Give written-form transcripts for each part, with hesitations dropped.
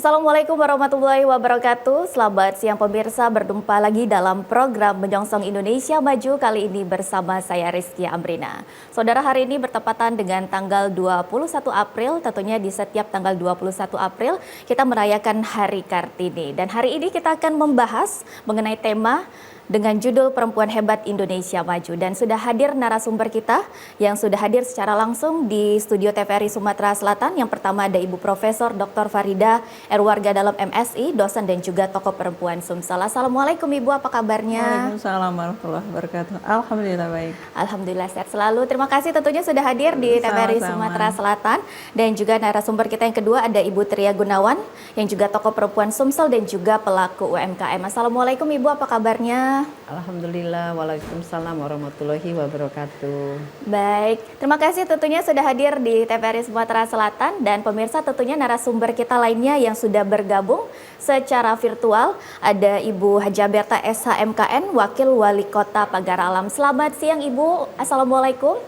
Assalamualaikum warahmatullahi wabarakatuh. Selamat siang pemirsa, berjumpa lagi dalam program Menyongsong Indonesia Maju kali ini bersama saya Rizky Amrina. Saudara, hari ini bertepatan dengan tanggal 21 April, tentunya di setiap tanggal 21 April kita merayakan Hari Kartini. Dan hari ini kita akan membahas mengenai tema dengan judul Perempuan Hebat Indonesia Maju. Dan sudah hadir narasumber kita yang sudah hadir secara langsung di studio TVRI Sumatera Selatan. Yang pertama ada Ibu Profesor Dr. Farida Erwarga Dalam MSI, dosen dan juga tokoh perempuan Sumsel. Assalamualaikum Ibu, apa kabarnya? Waalaikumsalam warahmatullahi wabarakatuh. Alhamdulillah baik. Alhamdulillah sehat selalu. Terima kasih tentunya sudah hadir di TVRI Sumatera Selatan. Dan juga narasumber kita yang kedua ada Ibu Tria Gunawan yang juga tokoh perempuan Sumsel dan juga pelaku UMKM. Assalamualaikum Ibu, apa kabarnya? Alhamdulillah, waalaikumsalam warahmatullahi wabarakatuh. Baik, terima kasih tentunya sudah hadir di TVRI Sumatera Selatan. Dan pemirsa, tentunya narasumber kita lainnya yang sudah bergabung secara virtual ada Ibu Haja Berta SHMKN, Wakil Wali Kota Pagar Alam. Selamat siang Ibu, Assalamualaikum.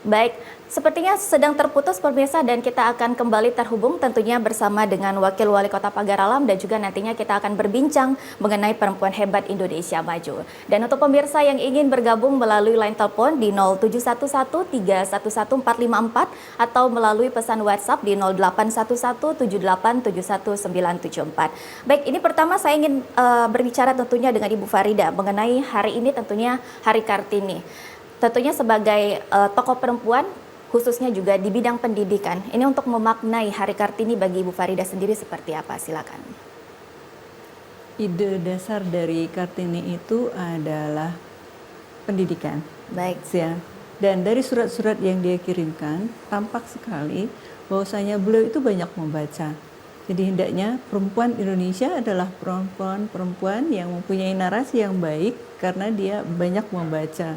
Baik, sepertinya sedang terputus pemirsa, dan kita akan kembali terhubung tentunya bersama dengan Wakil Wali Kota Pagar Alam, dan juga nantinya kita akan berbincang mengenai Perempuan Hebat Indonesia Maju. Dan untuk pemirsa yang ingin bergabung melalui line telepon di 0711311454 atau melalui pesan WhatsApp di 081178719974. Baik, ini pertama saya ingin berbicara tentunya dengan Ibu Farida mengenai hari ini, tentunya Hari Kartini. Tentunya sebagai tokoh perempuan, khususnya juga di bidang pendidikan, ini untuk memaknai Hari Kartini bagi Ibu Farida sendiri seperti apa? Silakan. Ide dasar dari Kartini itu adalah pendidikan. Baik. Ya. Dan dari surat-surat yang dia kirimkan, tampak sekali bahwasanya beliau itu banyak membaca. Jadi hendaknya perempuan Indonesia adalah perempuan yang mempunyai narasi yang baik karena dia banyak membaca.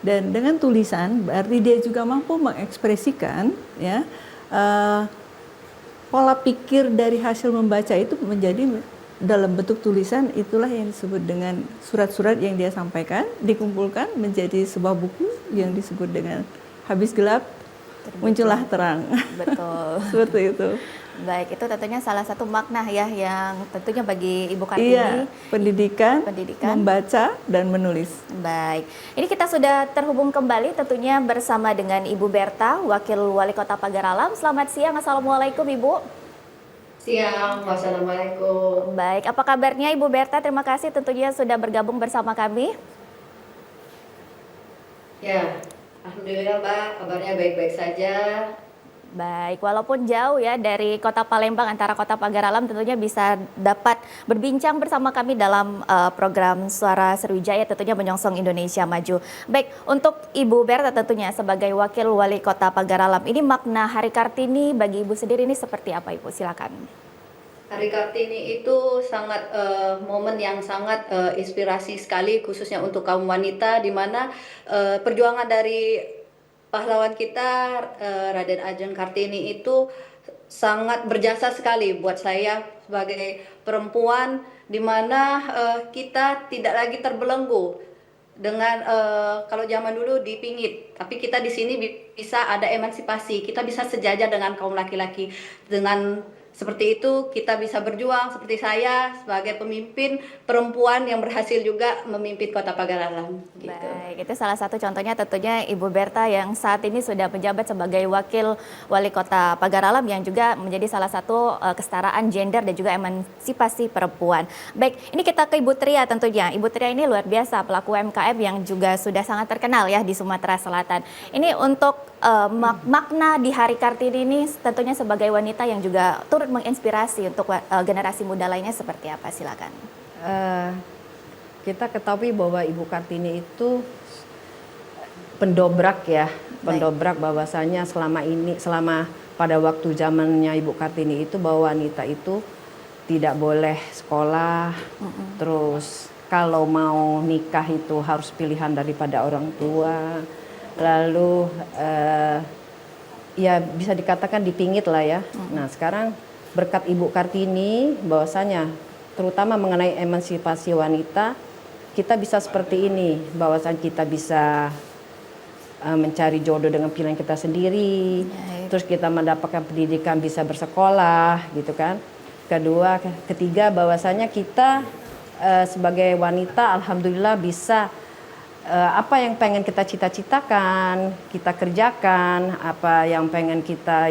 Dan dengan tulisan berarti dia juga mampu mengekspresikan ya pola pikir dari hasil membaca itu menjadi dalam bentuk tulisan. Itulah yang disebut dengan surat-surat yang dia sampaikan dikumpulkan menjadi sebuah buku yang disebut dengan habis gelap muncullah terang. Betul. Seperti itu. Baik, itu tentunya salah satu makna ya yang tentunya bagi Ibu Kartini. Iya, pendidikan, membaca dan menulis. Baik, ini kita sudah terhubung kembali tentunya bersama dengan Ibu Berta, Wakil Wali Kota Pagar Alam. Selamat siang, Assalamualaikum Ibu. Siang, wassalamualaikum. Baik, apa kabarnya Ibu Berta? Terima kasih tentunya sudah bergabung bersama kami. Ya, alhamdulillah Mbak, kabarnya baik-baik saja. Baik, walaupun jauh ya dari Kota Palembang antara Kota Pagar Alam, tentunya bisa dapat berbincang bersama kami dalam program Suara Sriwijaya, tentunya Menyongsong Indonesia Maju. Baik, untuk Ibu Berta tentunya sebagai Wakil Wali Kota Pagar Alam, ini makna Hari Kartini bagi Ibu sendiri ini seperti apa Ibu? Silakan. Hari Kartini itu sangat momen yang sangat inspirasi sekali, khususnya untuk kaum wanita, di mana perjuangan dari pahlawan kita Raden Ajeng Kartini itu sangat berjasa sekali buat saya sebagai perempuan, di mana kita tidak lagi terbelenggu dengan kalau zaman dulu dipingit, tapi kita di sini bisa ada emansipasi, kita bisa sejajar dengan kaum laki-laki. Dengan seperti itu kita bisa berjuang seperti saya sebagai pemimpin perempuan yang berhasil juga memimpin Kota Pagar Alam. Gitu. Baik, itu salah satu contohnya tentunya Ibu Berta yang saat ini sudah menjabat sebagai Wakil Wali Kota Pagar Alam yang juga menjadi salah satu kesetaraan gender dan juga emansipasi perempuan. Baik, ini kita ke Ibu Tria tentunya. Ibu Tria ini luar biasa pelaku UMKM yang juga sudah sangat terkenal ya di Sumatera Selatan. Ini untuk makna di Hari Kartini ini tentunya sebagai wanita yang juga turut menginspirasi untuk generasi muda lainnya seperti apa? Silakan. Kita ketahui bahwa Ibu Kartini itu pendobrak ya, pendobrak bahwasanya selama pada waktu zamannya Ibu Kartini itu bahwa wanita itu tidak boleh sekolah, terus kalau mau nikah itu harus pilihan daripada orang tua. Lalu ya bisa dikatakan dipingit lah ya. Nah sekarang berkat Ibu Kartini bahwasanya terutama mengenai emansipasi wanita, kita bisa seperti ini, bahwasanya kita bisa mencari jodoh dengan pilihan kita sendiri. terus kita mendapatkan pendidikan bisa bersekolah gitu kan. Kedua, ketiga bahwasanya kita sebagai wanita alhamdulillah bisa apa yang pengen kita cita-citakan, kita kerjakan, apa yang pengen kita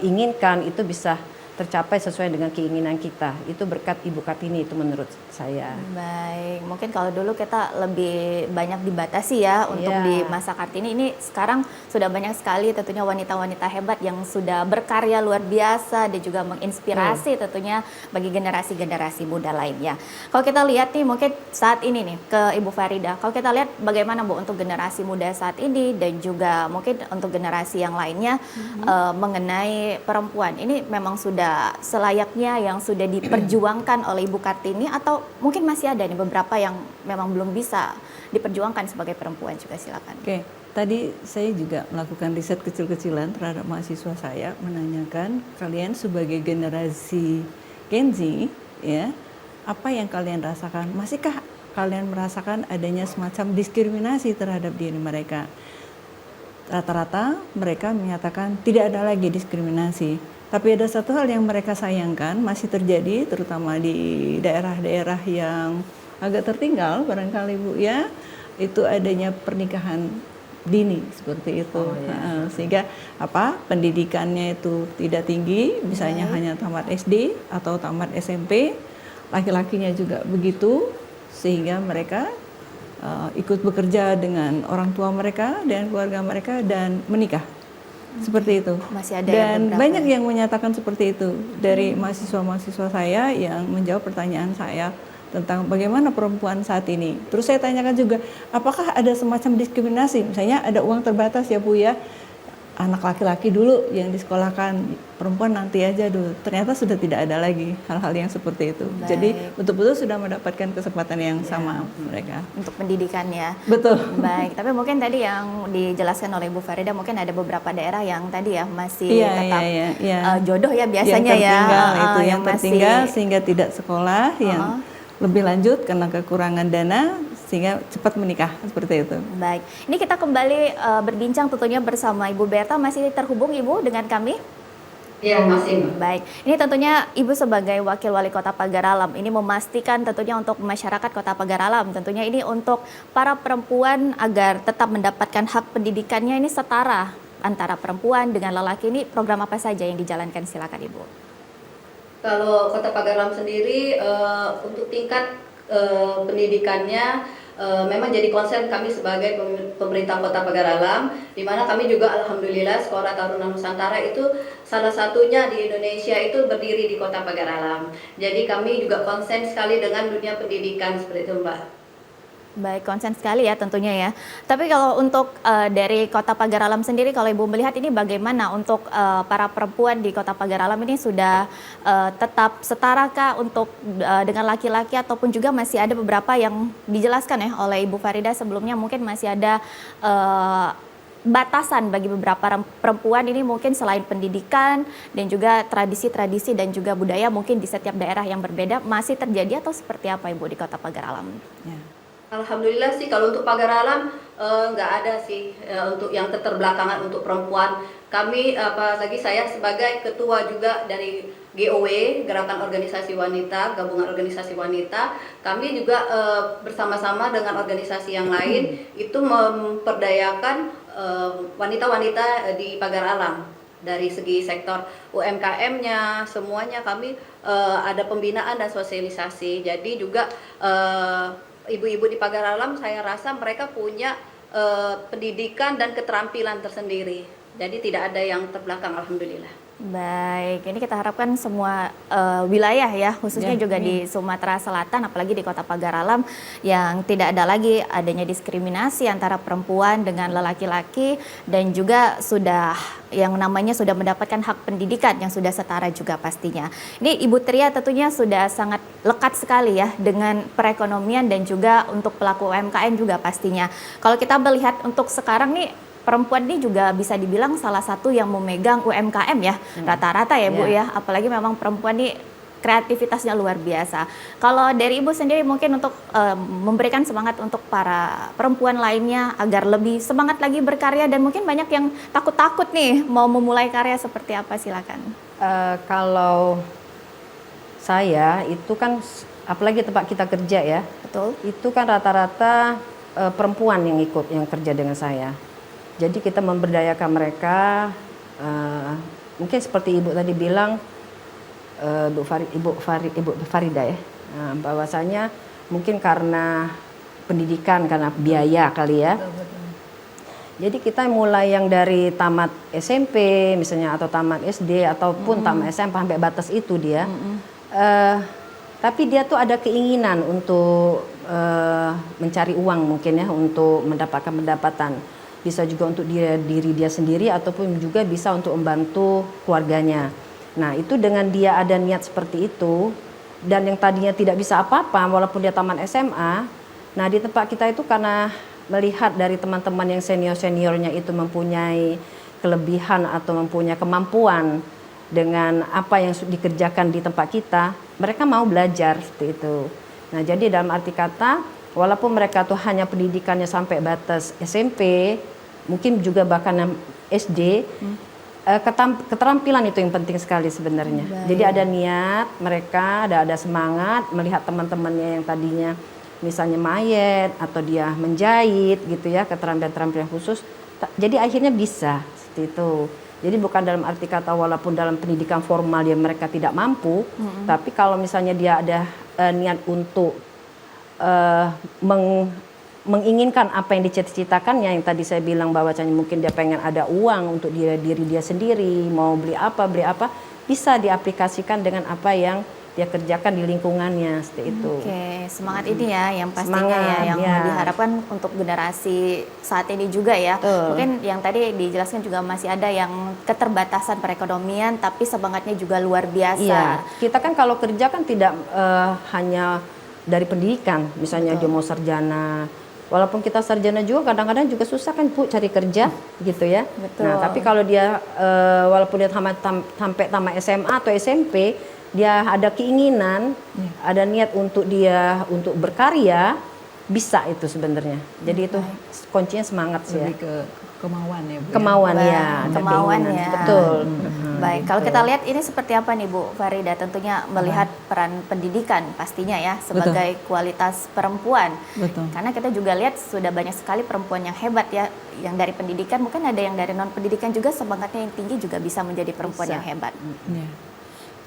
inginkan itu bisa tercapai sesuai dengan keinginan kita. Itu berkat Ibu Kartini itu menurut saya. Baik, mungkin kalau dulu kita lebih banyak dibatasi ya untuk di masa Kartini, ini sekarang sudah banyak sekali tentunya wanita-wanita hebat yang sudah berkarya luar biasa dan juga menginspirasi tentunya bagi generasi-generasi muda lainnya. Kalau kita lihat nih mungkin saat ini nih ke Ibu Farida, kalau kita lihat bagaimana Bu untuk generasi muda saat ini dan juga mungkin untuk generasi yang lainnya mengenai perempuan, ini memang sudah selayaknya yang sudah diperjuangkan oleh Ibu Kartini atau mungkin masih ada nih beberapa yang memang belum bisa diperjuangkan sebagai perempuan juga, silakan. Oke, tadi saya juga melakukan riset kecil-kecilan terhadap mahasiswa saya, menanyakan kalian sebagai generasi Gen Z, ya, apa yang kalian rasakan? Masihkah kalian merasakan adanya semacam diskriminasi terhadap diri mereka? Rata-rata mereka menyatakan tidak ada lagi diskriminasi. Tapi ada satu hal yang mereka sayangkan masih terjadi, terutama di daerah-daerah yang agak tertinggal barangkali Bu ya, itu adanya pernikahan dini seperti itu. Sehingga pendidikannya itu tidak tinggi, misalnya hanya tamat SD atau tamat SMP, laki-lakinya juga begitu, sehingga mereka ikut bekerja dengan orang tua mereka dan keluarga mereka dan menikah. Seperti itu. Masih ada dan beberapa. banyak yang menyatakan seperti itu dari mahasiswa-mahasiswa saya yang menjawab pertanyaan saya tentang bagaimana perempuan saat ini. Terus saya tanyakan juga, apakah ada semacam diskriminasi? Misalnya ada uang terbatas ya Bu ya, anak laki-laki dulu yang disekolahkan, perempuan nanti aja dulu. Ternyata sudah tidak ada lagi hal-hal yang seperti itu. Baik. Jadi betul-betul sudah mendapatkan kesempatan yang sama mereka. Untuk pendidikannya. Betul. Baik, tapi mungkin tadi yang dijelaskan oleh Bu Farida, mungkin ada beberapa daerah yang tadi ya masih tetap jodoh ya biasanya yang tertinggal, ya. Itu yang tertinggal sehingga tidak sekolah, yang lebih lanjut karena kekurangan dana sehingga cepat menikah seperti itu. Baik, ini kita kembali berbincang tentunya bersama Ibu Berta. Masih terhubung Ibu dengan kami? Iya, masih. Baik, ini tentunya Ibu sebagai Wakil Wali Kota Pagaralam ini memastikan tentunya untuk masyarakat Kota Pagaralam, tentunya ini untuk para perempuan agar tetap mendapatkan hak pendidikannya ini setara antara perempuan dengan lelaki. Ini program apa saja yang dijalankan, silakan Ibu. Kalau Kota Pagaralam sendiri untuk tingkat pendidikannya memang jadi concern kami sebagai pemerintah Kota Pagaralam, di mana kami juga alhamdulillah Sekolah Taruna Nusantara itu salah satunya di Indonesia itu berdiri di Kota Pagaralam. Jadi kami juga konsen sekali dengan dunia pendidikan seperti itu, Mbak. Baik, konsen sekali ya tentunya ya. Tapi kalau untuk dari Kota Pagaralam sendiri, kalau Ibu melihat ini bagaimana untuk para perempuan di Kota Pagaralam ini sudah tetap setarakah untuk dengan laki-laki, ataupun juga masih ada beberapa yang dijelaskan ya oleh Ibu Farida sebelumnya, mungkin masih ada batasan bagi beberapa perempuan ini, mungkin selain pendidikan dan juga tradisi-tradisi dan juga budaya mungkin di setiap daerah yang berbeda masih terjadi, atau seperti apa Ibu di Kota Pagaralam? Ya. Alhamdulillah sih kalau untuk Pagaralam nggak ada sih untuk yang keterbelakangan untuk perempuan. Kami apalagi saya sebagai ketua juga dari GOW, Gerakan Organisasi Wanita, Gabungan Organisasi Wanita, kami juga bersama-sama dengan organisasi yang lain itu memperdayakan wanita-wanita di Pagaralam. Dari segi sektor UMKM-nya, semuanya kami ada pembinaan dan sosialisasi. Jadi juga ibu-ibu di Pagaralam saya rasa mereka punya pendidikan dan keterampilan tersendiri. Jadi tidak ada yang terbelakang, alhamdulillah. Baik, ini kita harapkan semua wilayah ya, khususnya juga di Sumatera Selatan, apalagi di Kota Pagaralam, yang tidak ada lagi adanya diskriminasi antara perempuan dengan lelaki-laki, dan juga sudah yang namanya sudah mendapatkan hak pendidikan yang sudah setara juga pastinya. Ini Ibu Tria tentunya sudah sangat lekat sekali ya dengan perekonomian dan juga untuk pelaku UMKM juga pastinya. Kalau kita melihat untuk sekarang nih, perempuan ini juga bisa dibilang salah satu yang memegang UMKM ya, rata-rata ya Bu ya, apalagi memang perempuan ini kreativitasnya luar biasa. Kalau dari Ibu sendiri mungkin untuk memberikan semangat untuk para perempuan lainnya agar lebih semangat lagi berkarya, dan mungkin banyak yang takut-takut nih mau memulai karya, seperti apa, silakan. Kalau saya itu kan, apalagi tempat kita kerja ya, Betul. itu kan rata-rata perempuan yang ikut, yang kerja dengan saya. Jadi kita memberdayakan mereka, mungkin seperti Ibu tadi bilang, Ibu Farida ya, bahwasanya mungkin karena pendidikan, karena biaya kali ya. Jadi kita mulai yang dari tamat SMP misalnya, atau tamat SD, ataupun tamat SMP sampai batas itu dia. Tapi dia tuh ada keinginan untuk mencari uang mungkin ya, untuk mendapatkan pendapatan. Bisa juga untuk diri dia sendiri, ataupun juga bisa untuk membantu keluarganya. Nah itu dengan dia ada niat seperti itu, dan yang tadinya tidak bisa apa-apa walaupun dia tamat SMA. Nah di tempat kita itu karena melihat dari teman-teman yang senior-seniornya itu mempunyai kelebihan atau mempunyai kemampuan dengan apa yang dikerjakan di tempat kita, mereka mau belajar seperti itu. Nah jadi dalam arti kata, walaupun mereka tuh hanya pendidikannya sampai batas SMP, mungkin juga bahkan SD, keterampilan itu yang penting sekali sebenarnya. Baik. Jadi ada niat mereka, ada semangat melihat teman-temannya yang tadinya misalnya mayat atau dia menjahit gitu ya, keterampilan-keterampilan khusus. Jadi akhirnya bisa seperti itu. Jadi bukan dalam arti kata walaupun dalam pendidikan formal dia mereka tidak mampu, tapi kalau misalnya dia ada niat untuk menginginkan apa yang dicita-citakannya, yang tadi saya bilang bahwasanya mungkin dia pengen ada uang untuk diri dia sendiri, mau beli apa, bisa diaplikasikan dengan apa yang dia kerjakan di lingkungannya seperti itu. Oke, semangat ini ya yang pastinya Semangat, yang ya. diharapkan untuk generasi saat ini juga ya. Betul. Mungkin yang tadi dijelaskan juga masih ada yang keterbatasan perekonomian, tapi semangatnya juga luar biasa. Iya, kita kan kalau kerja kan tidak hanya dari pendidikan, misalnya dia mau sarjana. Walaupun kita sarjana juga kadang-kadang juga susah kan Bu cari kerja gitu ya. Betul. Nah tapi kalau dia walaupun dia sampai tamat SMA atau SMP, dia ada keinginan, ada niat untuk dia untuk berkarya, bisa itu sebenarnya. Jadi itu kuncinya semangat sih ya. Lebih ke kemauan ya Bu. Kemauan Baik, ya, ada kemauan keinginan. ya. Betul. Baik, kalau kita lihat ini seperti apa nih Bu Farida, tentunya melihat peran pendidikan pastinya ya sebagai kualitas perempuan. Betul. Karena kita juga lihat sudah banyak sekali perempuan yang hebat ya, yang dari pendidikan, mungkin ada yang dari non pendidikan juga semangatnya yang tinggi juga bisa menjadi perempuan yang hebat. Ya.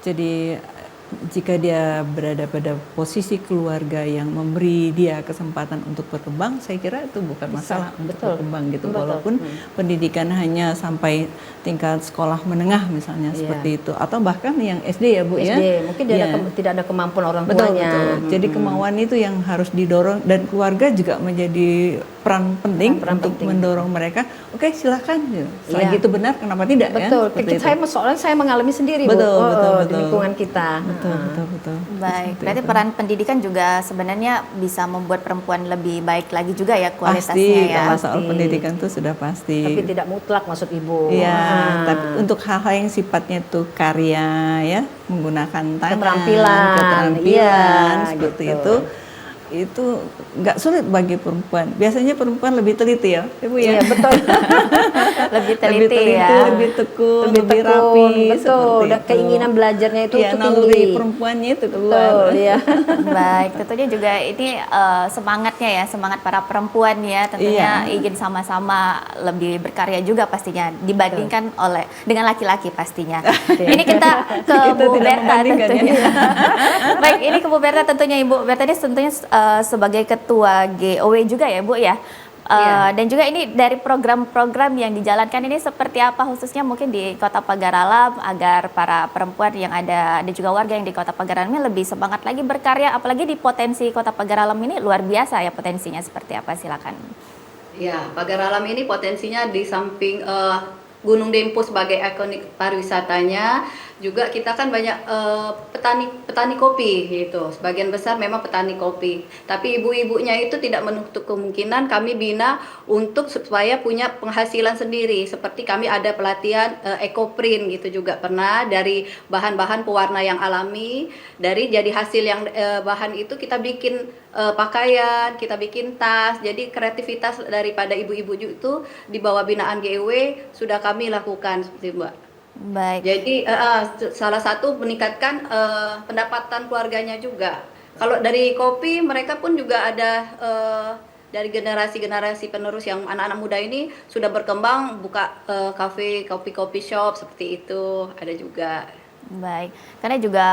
Jadi jika dia berada pada posisi keluarga yang memberi dia kesempatan untuk berkembang, saya kira itu bukan masalah untuk betul. berkembang gitu. Betul. Walaupun pendidikan hanya sampai tingkat sekolah menengah misalnya Iya. seperti itu, atau bahkan yang SD ya Bu ya. SD, mungkin dia Ya. tidak ada kemampuan orang Betul, tuanya. betul. Jadi kemauan itu yang harus didorong, dan keluarga juga menjadi peran penting Peran untuk penting. mendorong mereka. Oke, silakan. Selagi Iya. itu benar, kenapa tidak? Betul. Kan? Seperti itu. Soalnya saya mengalami sendiri Betul, Bu. betul, Di betul. lingkungan kita. Betul. Baik, berarti peran pendidikan juga sebenarnya bisa membuat perempuan lebih baik lagi juga ya kualitasnya Pasti, ya. kalau soal Pasti. pendidikan itu sudah pasti. Tapi tidak mutlak maksud Ibu. Iya, Ah. tapi untuk hal-hal yang sifatnya itu karya ya, menggunakan tangan, Keterampilan, iya, seperti gitu. itu nggak sulit bagi perempuan. Biasanya perempuan lebih teliti ya, Ibu ya. Iya, betul. Lebih Lebih teliti teliti, ya. lebih tekun, Lebih lebih tekun, rapi, betul. seperti Dan itu. keinginan belajarnya itu Iya, tinggi. naluri perempuannya itu keluar. Betul, iya. Baik, tentunya juga ini semangatnya ya, semangat para perempuan ya, tentunya ingin sama-sama lebih berkarya juga pastinya dibandingkan dengan laki-laki pastinya. Ini kita ke Kita Bu tidak Berta membandingkan ya. tentunya. Baik, ini ke Bu Berta tentunya, Ibu Berta ini tentunya sebagai ketua GOW juga ya Bu ya. Iya. Dan juga ini dari program-program yang dijalankan ini seperti apa khususnya mungkin di Kota Pagar Alam, agar para perempuan yang ada dan juga warga yang di Kota Pagar Alam ini lebih semangat lagi berkarya, apalagi di potensi Kota Pagar Alam ini luar biasa ya, potensinya seperti apa, silakan. Ya, Pagar Alam ini potensinya di samping Gunung Dempo sebagai ikonik pariwisatanya, juga kita kan banyak petani kopi gitu. Sebagian besar memang petani kopi. Tapi ibu-ibunya itu tidak menutup kemungkinan kami bina untuk supaya punya penghasilan sendiri. Seperti kami ada pelatihan ekoprint gitu juga pernah, dari bahan-bahan pewarna yang alami, dari jadi hasil yang bahan itu kita bikin pakaian, kita bikin tas. Jadi kreativitas daripada ibu-ibu itu di bawah binaan GEW sudah kami lakukan seperti Mbak. Baik. Jadi salah satu meningkatkan pendapatan keluarganya juga. Kalau dari kopi mereka pun juga ada dari generasi-generasi penerus yang anak-anak muda ini sudah berkembang buka kafe, kopi shop seperti itu ada juga. Baik, karena juga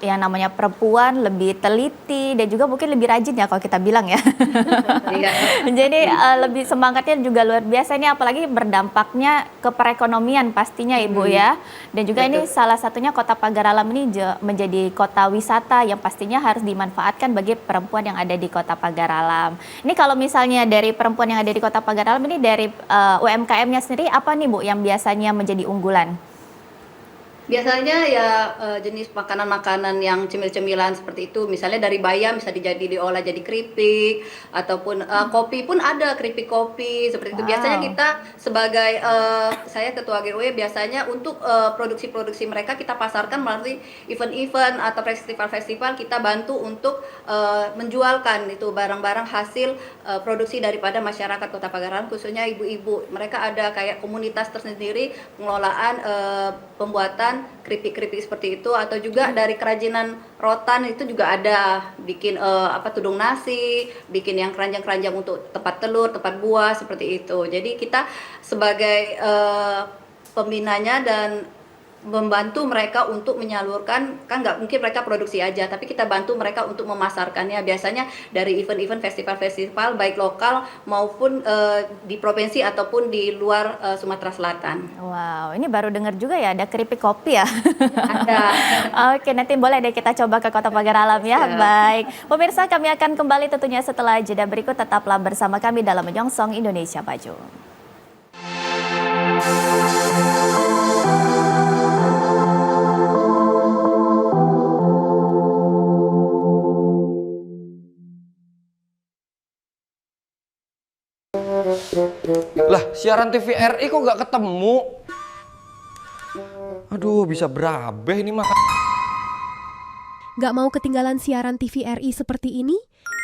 yang namanya perempuan lebih teliti dan juga mungkin lebih rajin ya kalau kita bilang ya. Iya. Jadi lebih semangatnya juga luar biasa ini, apalagi berdampaknya ke perekonomian pastinya Ibu ya. Dan juga ini salah satunya Kota Pagar Alam ini menjadi kota wisata yang pastinya harus dimanfaatkan bagi perempuan yang ada di Kota Pagar Alam. Ini kalau misalnya dari perempuan yang ada di Kota Pagar Alam ini, dari UMKM-nya sendiri apa nih Bu yang biasanya menjadi unggulan? Biasanya ya jenis makanan-makanan yang cemil-cemilan seperti itu, misalnya dari bayam bisa diolah jadi keripik, ataupun kopi pun ada keripik kopi seperti itu. Biasanya kita sebagai saya ketua GW biasanya untuk produksi-produksi mereka kita pasarkan melalui event-event atau festival-festival, kita bantu untuk menjualkan itu barang-barang hasil produksi daripada masyarakat Kota Pagar Alam, khususnya ibu-ibu. Mereka ada kayak komunitas tersendiri pengelolaan pembuatan keripik-keripik seperti itu, atau juga dari kerajinan rotan itu juga ada bikin tudung nasi, bikin yang keranjang-keranjang untuk tempat telur, tempat buah seperti itu. Jadi kita sebagai pembinanya dan membantu mereka untuk menyalurkan, kan nggak mungkin mereka produksi aja, tapi kita bantu mereka untuk memasarkannya, biasanya dari event-event festival-festival baik lokal maupun di provinsi ataupun di luar Sumatera Selatan. Wow, ini baru dengar juga ya ada keripik kopi ya. Ada. Oke, nanti boleh deh kita coba ke Kota Pagar Alam ya. Siap. Baik, pemirsa, kami akan kembali tentunya setelah jeda berikut. Tetaplah bersama kami dalam Menyongsong Indonesia Maju. Lah, siaran TVRI kok nggak ketemu? Aduh, bisa berabe ini mah. Gak mau ketinggalan siaran TVRI seperti ini?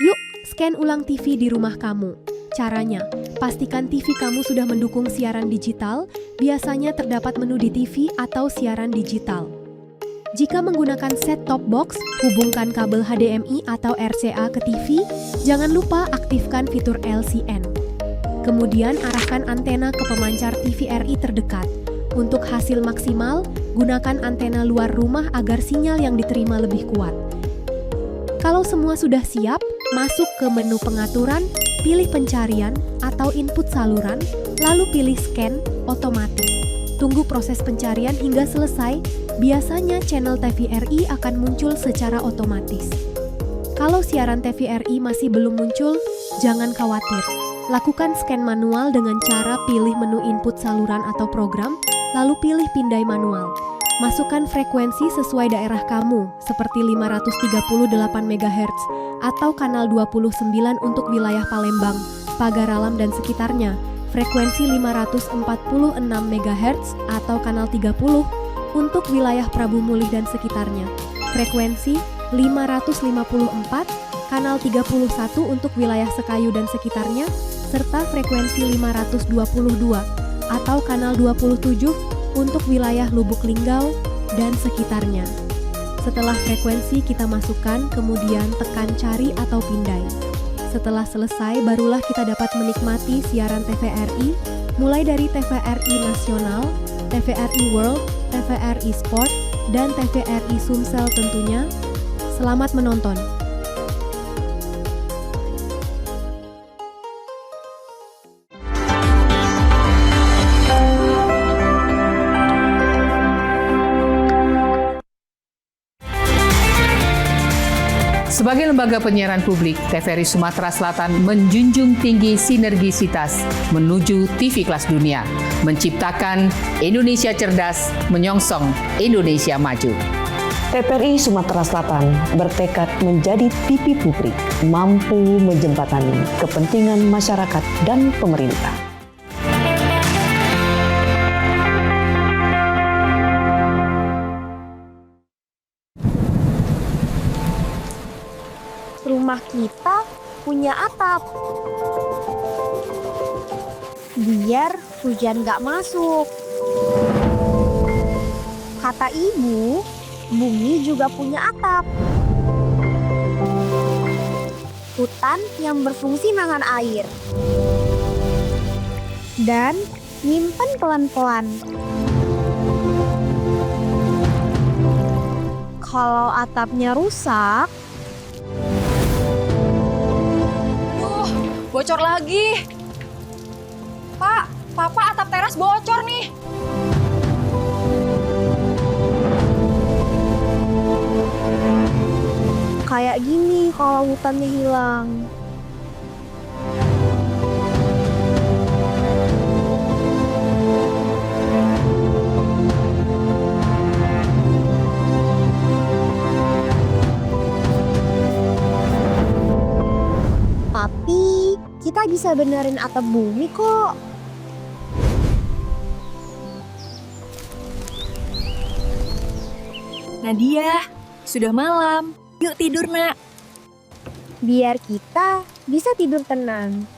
Yuk, scan ulang TV di rumah kamu. Caranya, pastikan TV kamu sudah mendukung siaran digital, biasanya terdapat menu di TV atau siaran digital. Jika menggunakan set-top box, hubungkan kabel HDMI atau RCA ke TV, jangan lupa aktifkan fitur LCN. Kemudian arahkan antena ke pemancar TVRI terdekat. Untuk hasil maksimal, gunakan antena luar rumah agar sinyal yang diterima lebih kuat. Kalau semua sudah siap, masuk ke menu pengaturan, pilih pencarian atau input saluran, lalu pilih scan otomatis. Tunggu proses pencarian hingga selesai, biasanya channel TVRI akan muncul secara otomatis. Kalau siaran TVRI masih belum muncul, jangan khawatir. Lakukan scan manual dengan cara pilih menu input saluran atau program, lalu pilih pindai manual. Masukkan frekuensi sesuai daerah kamu, seperti 538 MHz atau kanal 29 untuk wilayah Palembang, Pagar Alam dan sekitarnya, frekuensi 546 MHz atau kanal 30 untuk wilayah Prabu Mulih dan sekitarnya, frekuensi 554, kanal 31 untuk wilayah Sekayu dan sekitarnya, serta frekuensi 522 atau kanal 27 untuk wilayah Lubuk Linggau dan sekitarnya. Setelah frekuensi kita masukkan, kemudian tekan cari atau pindai. Setelah selesai, barulah kita dapat menikmati siaran TVRI, mulai dari TVRI Nasional, TVRI World, TVRI Sport, dan TVRI Sumsel tentunya. Selamat menonton! Sebagai lembaga penyiaran publik, TVRI Sumatera Selatan menjunjung tinggi sinergisitas menuju TV kelas dunia, menciptakan Indonesia cerdas, menyongsong Indonesia maju. TVRI Sumatera Selatan bertekad menjadi TV publik, mampu menjembatani kepentingan masyarakat dan pemerintah. Rumah kita punya atap. Biar hujan gak masuk. Kata ibu, bumi juga punya atap. Hutan yang berfungsi nahan air. Dan nyimpen pelan-pelan. Kalau atapnya rusak, bocor lagi. Pak, Papa atap teras bocor nih. kayak gini kalau hutannya hilang. Tapi kita bisa benerin atap bumi kok. Nadia, sudah malam. Yuk tidur, Nak. Biar kita bisa tidur tenang.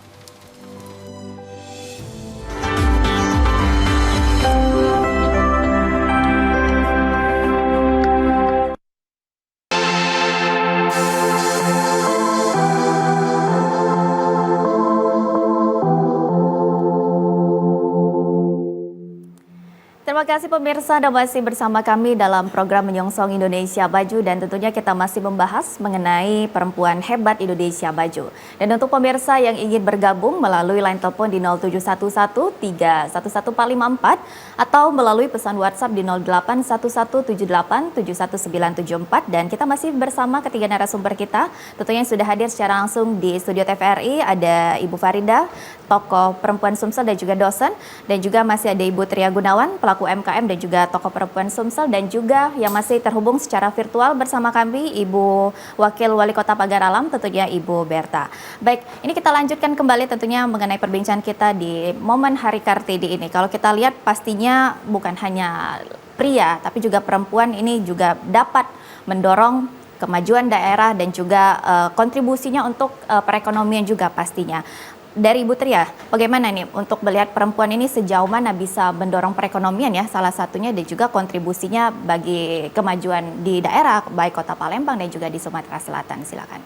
Terima kasih pemirsa Anda masih bersama kami dalam program Menyongsong Indonesia Maju dan tentunya kita masih membahas mengenai perempuan hebat Indonesia Maju. Dan untuk pemirsa yang ingin bergabung melalui line telepon di 0711311454 atau melalui pesan WhatsApp di 0811787194 dan kita masih bersama ketiga narasumber kita tentunya yang sudah hadir secara langsung di studio TVRI ada Ibu Farida, tokoh perempuan Sumsel dan juga dosen dan juga masih ada Ibu Tria Gunawan, pelaku UMKM dan juga tokoh perempuan Sumsel dan juga yang masih terhubung secara virtual bersama kami Ibu Wakil Wali Kota Pagar Alam tentunya Ibu Berta. Baik, ini kita lanjutkan kembali tentunya mengenai perbincangan kita di momen Hari Kartini ini. Kalau kita lihat pastinya bukan hanya pria tapi juga perempuan ini juga dapat mendorong kemajuan daerah dan juga kontribusinya untuk perekonomian juga pastinya. Dari Ibu Tria, bagaimana nih untuk melihat perempuan ini sejauh mana bisa mendorong perekonomian ya salah satunya dan juga kontribusinya bagi kemajuan di daerah baik Kota Palembang dan juga di Sumatera Selatan, silakan.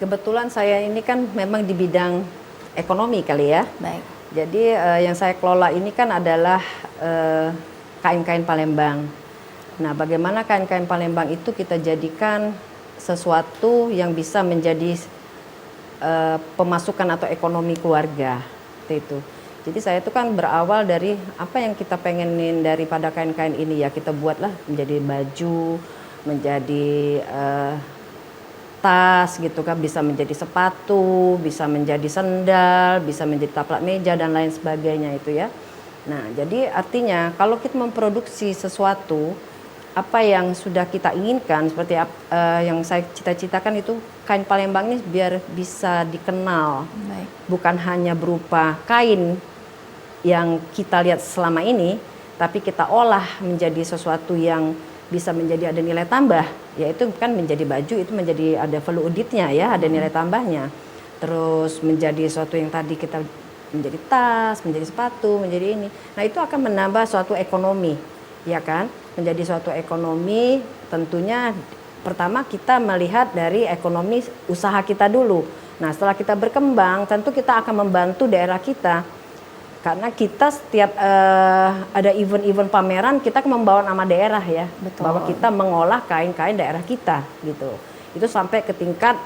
Kebetulan saya ini kan memang di bidang ekonomi kali ya. Baik. Jadi yang saya kelola ini kan adalah kain-kain Palembang. Nah, bagaimana kain-kain Palembang itu kita jadikan sesuatu yang bisa menjadi pemasukan atau ekonomi keluarga itu. Jadi saya itu kan berawal dari apa yang kita pengenin daripada kain-kain ini ya kita buatlah menjadi baju, menjadi tas gitu kan, bisa menjadi sepatu, bisa menjadi sendal, bisa menjadi taplak meja dan lain sebagainya itu ya. Nah, jadi artinya kalau kita memproduksi sesuatu apa yang sudah kita inginkan seperti yang saya cita-citakan itu kain Palembang ini biar bisa dikenal. Baik. Bukan hanya berupa kain yang kita lihat selama ini, tapi kita olah menjadi sesuatu yang bisa menjadi ada nilai tambah, yaitu kan menjadi baju itu menjadi ada value added-nya ya, ada nilai tambahnya. Terus menjadi sesuatu yang tadi kita menjadi tas, menjadi sepatu, menjadi ini. Nah, itu akan menambah suatu ekonomi, ya kan? Menjadi suatu ekonomi tentunya pertama kita melihat dari ekonomi usaha kita dulu. Nah, setelah kita berkembang tentu kita akan membantu daerah kita. Karena kita setiap ada event-event pameran kita akan membawa nama daerah ya. Betul. Bahwa kita mengolah kain-kain daerah kita gitu. Itu sampai ke tingkat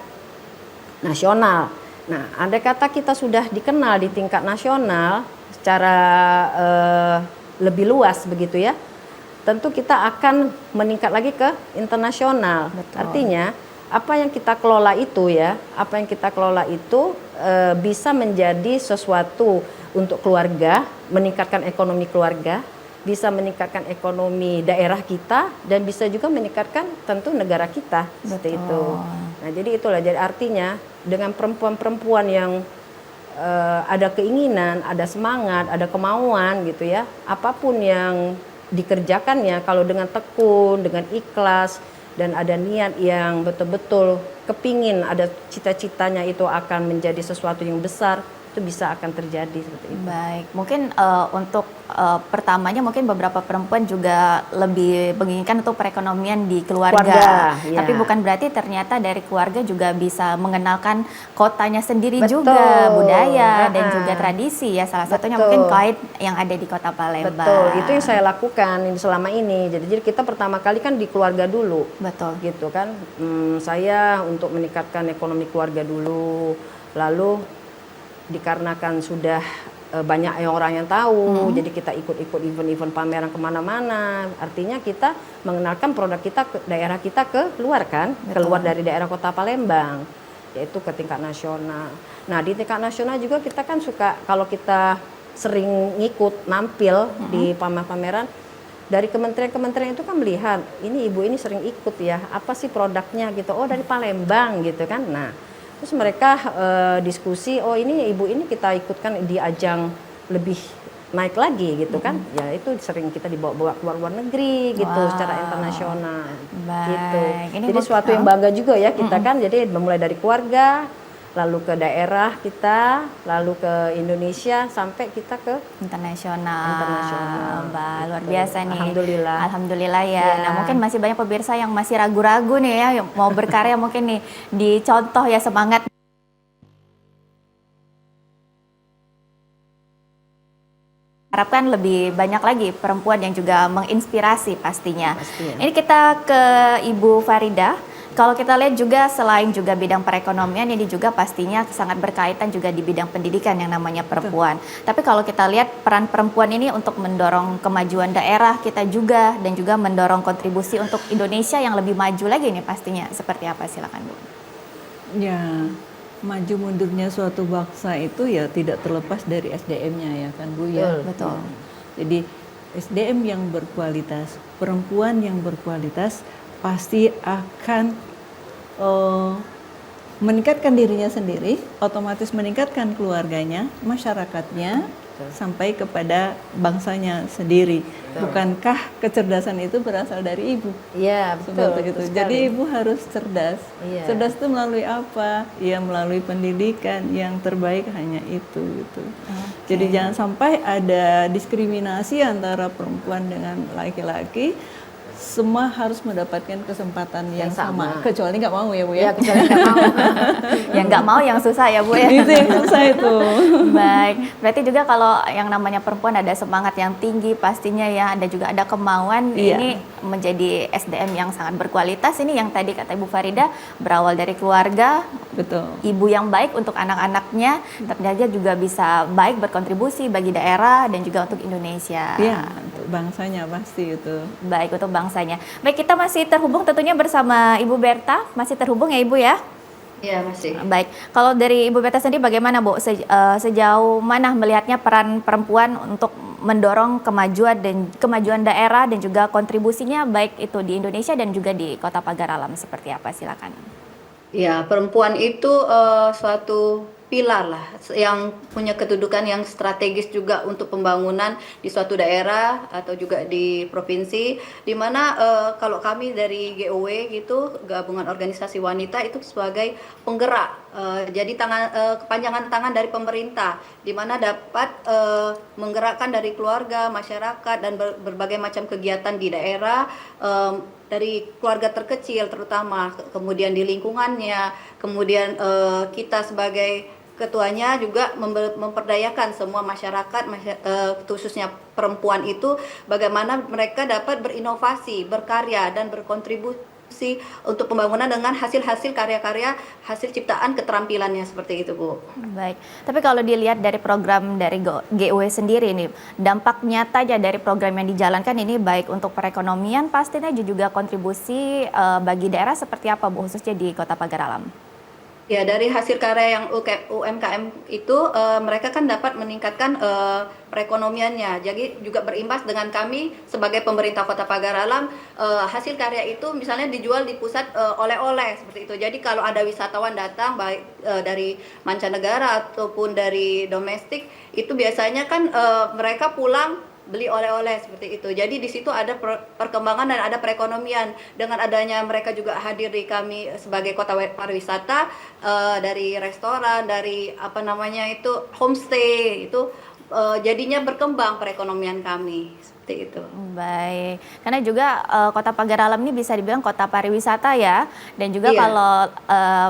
nasional. Nah, andai kata kita sudah dikenal di tingkat nasional secara lebih luas begitu ya. tentu kita akan meningkat lagi ke internasional. Betul. Artinya apa yang kita kelola itu bisa menjadi sesuatu untuk keluarga, meningkatkan ekonomi keluarga, bisa meningkatkan ekonomi daerah kita, dan bisa juga meningkatkan tentu negara kita. Seperti itu. Nah, jadi itulah, jadi artinya dengan perempuan-perempuan yang ada keinginan, ada semangat, ada kemauan gitu ya, apapun yang dikerjakannya kalau dengan tekun, dengan ikhlas, dan ada niat yang betul-betul kepingin, ada cita-citanya itu akan menjadi sesuatu yang besar, itu bisa akan terjadi seperti itu. Baik, mungkin untuk pertamanya mungkin beberapa perempuan juga lebih menginginkan untuk perekonomian di keluarga. Ya. Tapi bukan berarti ternyata dari keluarga juga bisa mengenalkan kotanya sendiri Betul. juga, budaya dan juga tradisi ya. Salah satunya Betul. mungkin Kait yang ada di Kota Palembang. Betul, itu yang saya lakukan selama ini. Jadi kita pertama kali kan di keluarga dulu. Betul. Gitu kan. Saya untuk meningkatkan ekonomi keluarga dulu. Lalu dikarenakan sudah banyak orang yang tahu, jadi kita ikut-ikut event-event pameran kemana-mana. Artinya kita mengenalkan produk kita ke daerah kita ke luar kan, keluar dari daerah Kota Palembang, yaitu ke tingkat nasional. Nah di tingkat nasional juga kita kan suka, kalau kita sering ngikut nampil di pameran-pameran, dari kementerian-kementerian itu kan melihat, ini ibu ini sering ikut ya, apa sih produknya gitu, oh dari Palembang gitu kan. Nah terus mereka diskusi, oh ini ibu ini kita ikutkan di ajang lebih naik lagi gitu kan. Ya itu sering kita dibawa-bawa keluar luar negeri gitu, secara internasional. Gitu. Ini Jadi suatu yang bangga juga ya kita kan. Jadi mulai dari keluarga, lalu ke daerah kita, lalu ke Indonesia, sampai kita ke internasional. Mbak, luar biasa nih. Alhamdulillah. Alhamdulillah ya. Nah mungkin masih banyak pemirsa yang masih ragu-ragu nih ya, yang mau berkarya mungkin nih dicontoh ya, semangat. Harapkan lebih banyak lagi perempuan yang juga menginspirasi pastinya. Ini kita ke Ibu Farida. Kalau kita lihat juga selain juga bidang perekonomian, ini juga pastinya sangat berkaitan juga di bidang pendidikan yang namanya perempuan. Tapi kalau kita lihat peran perempuan ini untuk mendorong kemajuan daerah kita juga, dan juga mendorong kontribusi untuk Indonesia yang lebih maju lagi nih pastinya. Seperti apa, silakan Bu. Ya, maju mundurnya suatu bangsa itu ya tidak terlepas dari SDM-nya ya kan Bu ya. Betul. Jadi SDM yang berkualitas, perempuan yang berkualitas pasti akan meningkatkan dirinya sendiri, otomatis meningkatkan keluarganya, masyarakatnya, sampai kepada bangsanya sendiri. Bukankah kecerdasan itu berasal dari ibu? Iya, betul. Seperti itu. Jadi ibu harus cerdas. Iya. Cerdas itu melalui apa? Ya melalui pendidikan, yang terbaik hanya itu gitu. Jadi jangan sampai ada diskriminasi antara perempuan dengan laki-laki. Semua harus mendapatkan kesempatan yang sama. Kecuali nggak mau ya Bu ya. Kecuali nggak mau. Yang nggak mau yang susah ya Bu ya. Itu yang susah itu. Baik, berarti juga kalau yang namanya perempuan ada semangat yang tinggi pastinya ya, ada juga ada kemauan. Ini menjadi SDM yang sangat berkualitas. Ini yang tadi kata Ibu Farida, berawal dari keluarga. Betul. Ibu yang baik untuk anak-anaknya, ternyata juga bisa baik berkontribusi bagi daerah dan juga untuk Indonesia. Iya, untuk bangsanya pasti itu. Baik, untuk bangsanya. Baik, kita masih terhubung tentunya bersama Ibu Berta. Masih terhubung ya Ibu ya? Iya, masih. Baik, kalau dari Ibu Berta sendiri bagaimana Bu? Sejauh mana melihatnya peran perempuan untuk mendorong kemajuan daerah dan juga kontribusinya baik itu di Indonesia dan juga di Kota Pagar Alam, seperti apa? Silakan. Ya, perempuan itu suatu pilar lah yang punya kedudukan yang strategis juga untuk pembangunan di suatu daerah atau juga di provinsi, di mana kalau kami dari GOW gitu, gabungan organisasi wanita, itu sebagai penggerak, jadi kepanjangan tangan dari pemerintah, di mana dapat menggerakkan dari keluarga, masyarakat, dan berbagai macam kegiatan di daerah, dari keluarga terkecil terutama, kemudian di lingkungannya, kemudian kita sebagai ketuanya juga memperdayakan semua masyarakat, khususnya perempuan itu, bagaimana mereka dapat berinovasi, berkarya, dan berkontribusi untuk pembangunan dengan hasil-hasil karya-karya, hasil ciptaan keterampilannya seperti itu, Bu. Baik, tapi kalau dilihat dari program dari GUW sendiri nih, dampak nyatanya dari program yang dijalankan ini baik untuk perekonomian pastinya juga kontribusi bagi daerah seperti apa, Bu, khususnya di Kota Pagar Alam? Ya, dari hasil karya yang UMKM itu mereka kan dapat meningkatkan perekonomiannya. Jadi juga berimbas dengan kami sebagai pemerintah Kota Pagar Alam, hasil karya itu misalnya dijual di pusat oleh-oleh seperti itu. Jadi kalau ada wisatawan datang baik dari mancanegara ataupun dari domestik, itu biasanya kan mereka pulang beli oleh-oleh seperti itu. Jadi di situ ada perkembangan dan ada perekonomian. Dengan adanya mereka juga hadir di kami sebagai kota pariwisata, dari restoran, dari homestay itu jadinya berkembang perekonomian kami seperti itu. Baik, karena juga Kota Pagar Alam ini bisa dibilang kota pariwisata ya, dan juga kalau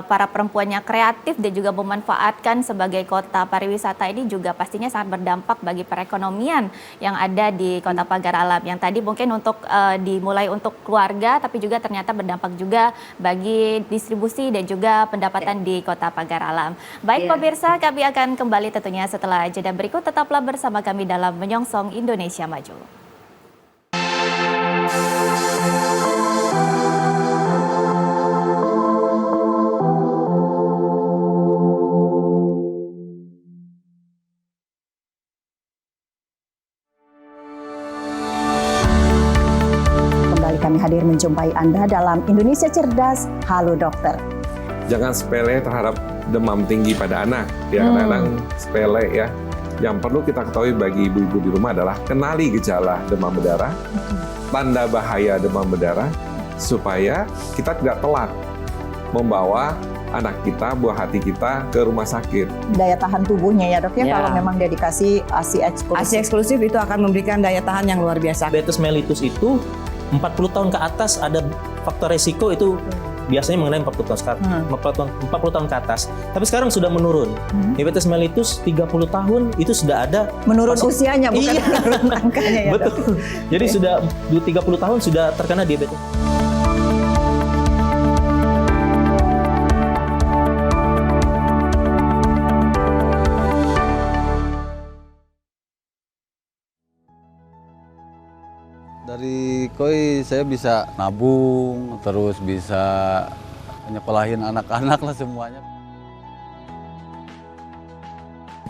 para perempuannya kreatif dan juga memanfaatkan sebagai kota pariwisata ini juga pastinya sangat berdampak bagi perekonomian yang ada di Kota Pagar Alam. Yang tadi mungkin untuk dimulai untuk keluarga, tapi juga ternyata berdampak juga bagi distribusi dan juga pendapatan di Kota Pagar Alam. Baik pemirsa, kami akan kembali tentunya setelah jeda berikut. Tetaplah bersama kami dalam Menyongsong Indonesia Maju. Kami hadir menjumpai Anda dalam Indonesia Cerdas. Halo dokter. Jangan sepele terhadap demam tinggi pada anak. Ya, kadang-kadang sepele ya. Yang perlu kita ketahui bagi ibu-ibu di rumah adalah kenali gejala demam berdarah, tanda bahaya demam berdarah, supaya kita tidak telat membawa anak kita, buah hati kita ke rumah sakit. Daya tahan tubuhnya ya dok ya, kalau memang dia dikasih ASI eksklusif. ASI eksklusif itu akan memberikan daya tahan yang luar biasa. Diabetes mellitus itu 40 tahun ke atas ada faktor resiko itu biasanya mengenai 40 tahun ke atas. Tapi sekarang sudah menurun. Diabetes mellitus 30 tahun itu sudah ada. Menurun usianya bukan menurun angkanya ya. Betul. Jadi sudah 30 tahun sudah terkena diabetes. Dari KOI saya bisa nabung, terus bisa nyekolahin anak-anak lah semuanya.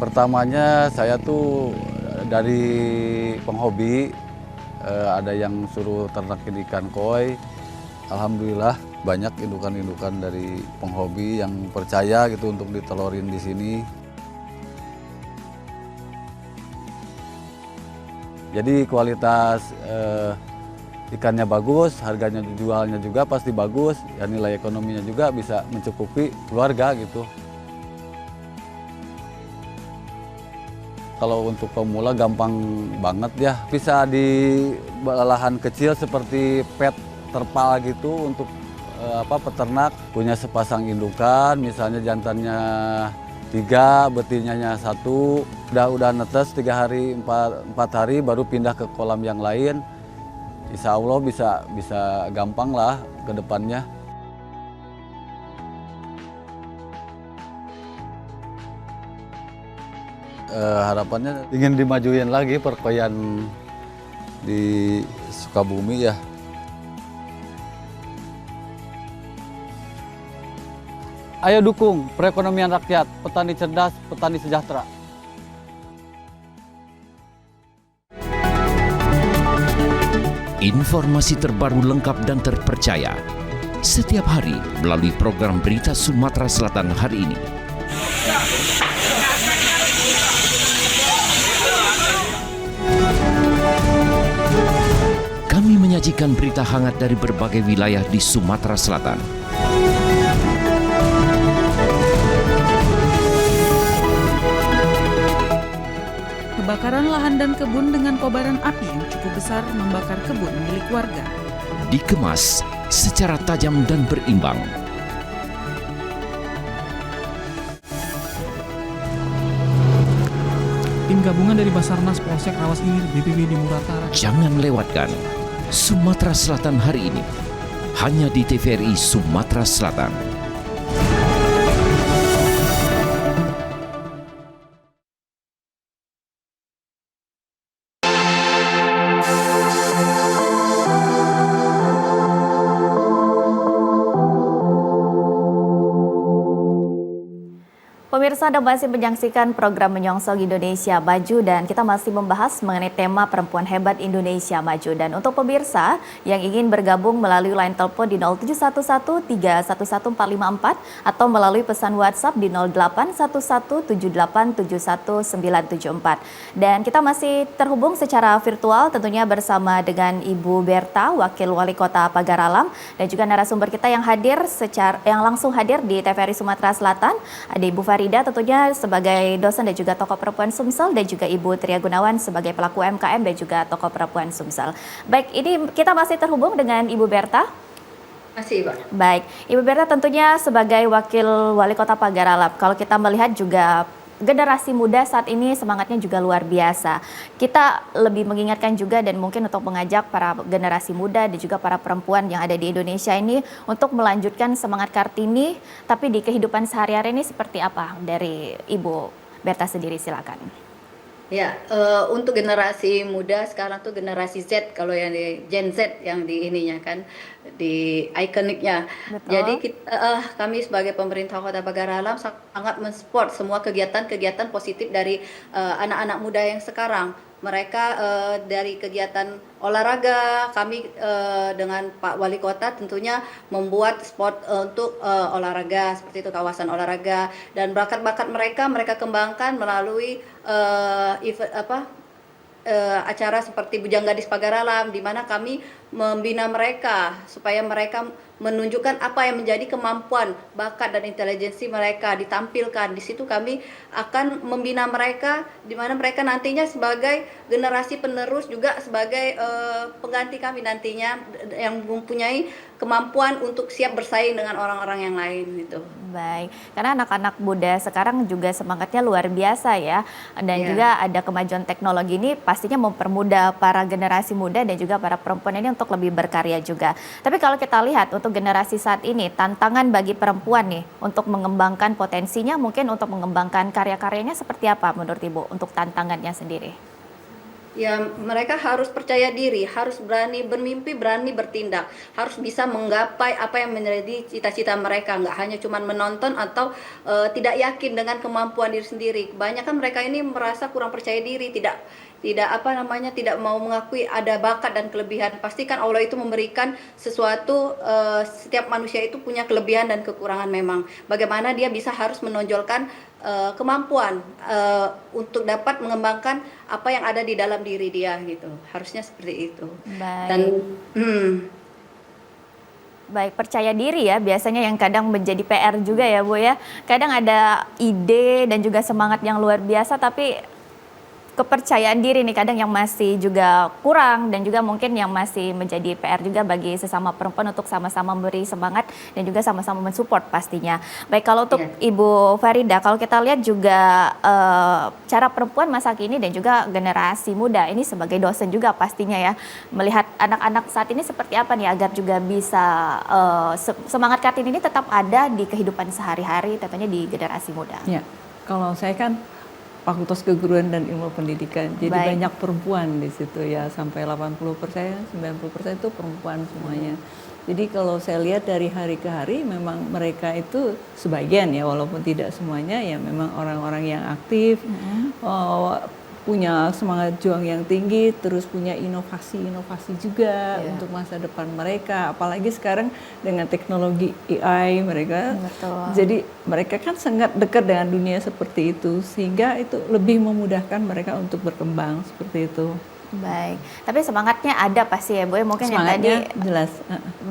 Pertamanya saya tuh dari penghobi, ada yang suruh ternakin ikan koi. Alhamdulillah banyak indukan-indukan dari penghobi yang percaya gitu untuk ditelorin di sini. Jadi kualitas ikannya bagus, harganya dijualnya juga pasti bagus, ya nilai ekonominya juga bisa mencukupi keluarga gitu. Kalau untuk pemula gampang banget ya, bisa di lahan kecil seperti pet terpal gitu untuk peternak, punya sepasang indukan, misalnya jantannya 3, betinanya 1, udah netes 3 hari, 4 hari baru pindah ke kolam yang lain. Insya Allah bisa gampang lah ke depannya. Harapannya ingin dimajuin lagi perkoian di Sukabumi ya. Ayo dukung perekonomian rakyat, petani cerdas, petani sejahtera. Informasi terbaru lengkap dan terpercaya setiap hari melalui program Berita Sumatera Selatan hari ini. Kami menyajikan berita hangat dari berbagai wilayah di Sumatera Selatan. Kebakaran lahan dan kebun dengan kobaran api yang cukup besar membakar kebun milik warga. Dikemas secara tajam dan berimbang. Tim gabungan dari Basarnas Polsek Rawas Ilir BPBD Muratara. Jangan lewatkan Sumatera Selatan hari ini. hanya di TVRI Sumatera Selatan. Pemirsa, Anda masih menyaksikan program Menyongsong Indonesia Maju dan kita masih membahas mengenai tema Perempuan Hebat Indonesia Maju. Dan untuk pemirsa yang ingin bergabung melalui line telepon di 0711-311-454 atau melalui pesan WhatsApp di 081178719774. Dan kita masih terhubung secara virtual tentunya bersama dengan Ibu Berta, Wakil Wali Kota Pagaralam, dan juga narasumber kita yang langsung hadir di TVRI Sumatera Selatan, ada Ibu Farida tentunya sebagai dosen dan juga tokoh perempuan Sumsel, dan juga Ibu Tria Gunawan sebagai pelaku UMKM dan juga tokoh perempuan Sumsel. Baik, ini kita masih terhubung dengan Ibu Berta. Masih, Pak. Baik, Ibu Berta tentunya sebagai Wakil Wali Kota Pagaralam, kalau kita melihat juga generasi muda saat ini semangatnya juga luar biasa. Kita lebih mengingatkan juga dan mungkin untuk mengajak para generasi muda dan juga para perempuan yang ada di Indonesia ini untuk melanjutkan semangat Kartini, tapi di kehidupan sehari-hari ini seperti apa dari Ibu Berta sendiri, silakan. Ya, untuk generasi muda sekarang tuh generasi Z, kalau yang di Gen Z yang di ininya kan, di ikoniknya. Jadi kami sebagai pemerintah Kota Pagaralam sangat mensupport semua kegiatan-kegiatan positif dari anak-anak muda yang sekarang. Mereka dari kegiatan olahraga, kami dengan Pak Wali Kota tentunya membuat spot untuk olahraga, seperti itu kawasan olahraga, dan bakat-bakat mereka kembangkan melalui acara seperti Bujang Gadis Pagaralam, di mana kami membina mereka supaya mereka menunjukkan apa yang menjadi kemampuan, bakat dan intelijensi mereka ditampilkan. Di situ kami akan membina mereka, di mana mereka nantinya sebagai generasi penerus, juga sebagai pengganti kami nantinya yang mempunyai kemampuan untuk siap bersaing dengan orang-orang yang lain gitu. Baik, karena anak-anak muda sekarang juga semangatnya luar biasa ya, dan juga ada kemajuan teknologi ini pastinya mempermudah para generasi muda dan juga para perempuan ini untuk lebih berkarya juga. Tapi kalau kita lihat untuk generasi saat ini, tantangan bagi perempuan nih untuk mengembangkan potensinya, mungkin untuk mengembangkan karya-karyanya seperti apa menurut Ibu untuk tantangannya sendiri? Ya, mereka harus percaya diri, harus berani bermimpi, berani bertindak, harus bisa menggapai apa yang menjadi cita-cita mereka, nggak hanya cuma menonton atau tidak yakin dengan kemampuan diri sendiri. Kebanyakan mereka ini merasa kurang percaya diri, tidak mau mengakui ada bakat dan kelebihan. Pastikan Allah itu memberikan sesuatu, setiap manusia itu punya kelebihan dan kekurangan memang. Bagaimana dia bisa harus menonjolkan kemampuan untuk dapat mengembangkan apa yang ada di dalam diri dia gitu. Harusnya seperti itu. Baik. Baik, percaya diri ya biasanya yang kadang menjadi PR juga ya Bu ya. Kadang ada ide dan juga semangat yang luar biasa, tapi kepercayaan diri nih kadang yang masih juga kurang, dan juga mungkin yang masih menjadi PR juga bagi sesama perempuan untuk sama-sama memberi semangat dan juga sama-sama mensupport pastinya. Baik, kalau untuk Ibu Farida, kalau kita lihat juga cara perempuan masa kini dan juga generasi muda ini sebagai dosen juga pastinya ya, melihat anak-anak saat ini seperti apa nih agar juga bisa semangat Kartini ini tetap ada di kehidupan sehari-hari tentunya di generasi muda. Ya, kalau saya kan Fakultas Keguruan dan Ilmu Pendidikan. Jadi banyak perempuan di situ ya, sampai 80%, 90% itu perempuan semuanya. Jadi kalau saya lihat dari hari ke hari memang mereka itu sebagian ya, walaupun tidak semuanya ya, memang orang-orang yang aktif, punya semangat juang yang tinggi, terus punya inovasi-inovasi juga untuk masa depan mereka. Apalagi sekarang dengan teknologi AI mereka, jadi mereka kan sangat dekat dengan dunia seperti itu, sehingga itu lebih memudahkan mereka untuk berkembang seperti itu. Baik, tapi semangatnya ada pasti ya Bu, mungkin semangatnya yang tadi jelas.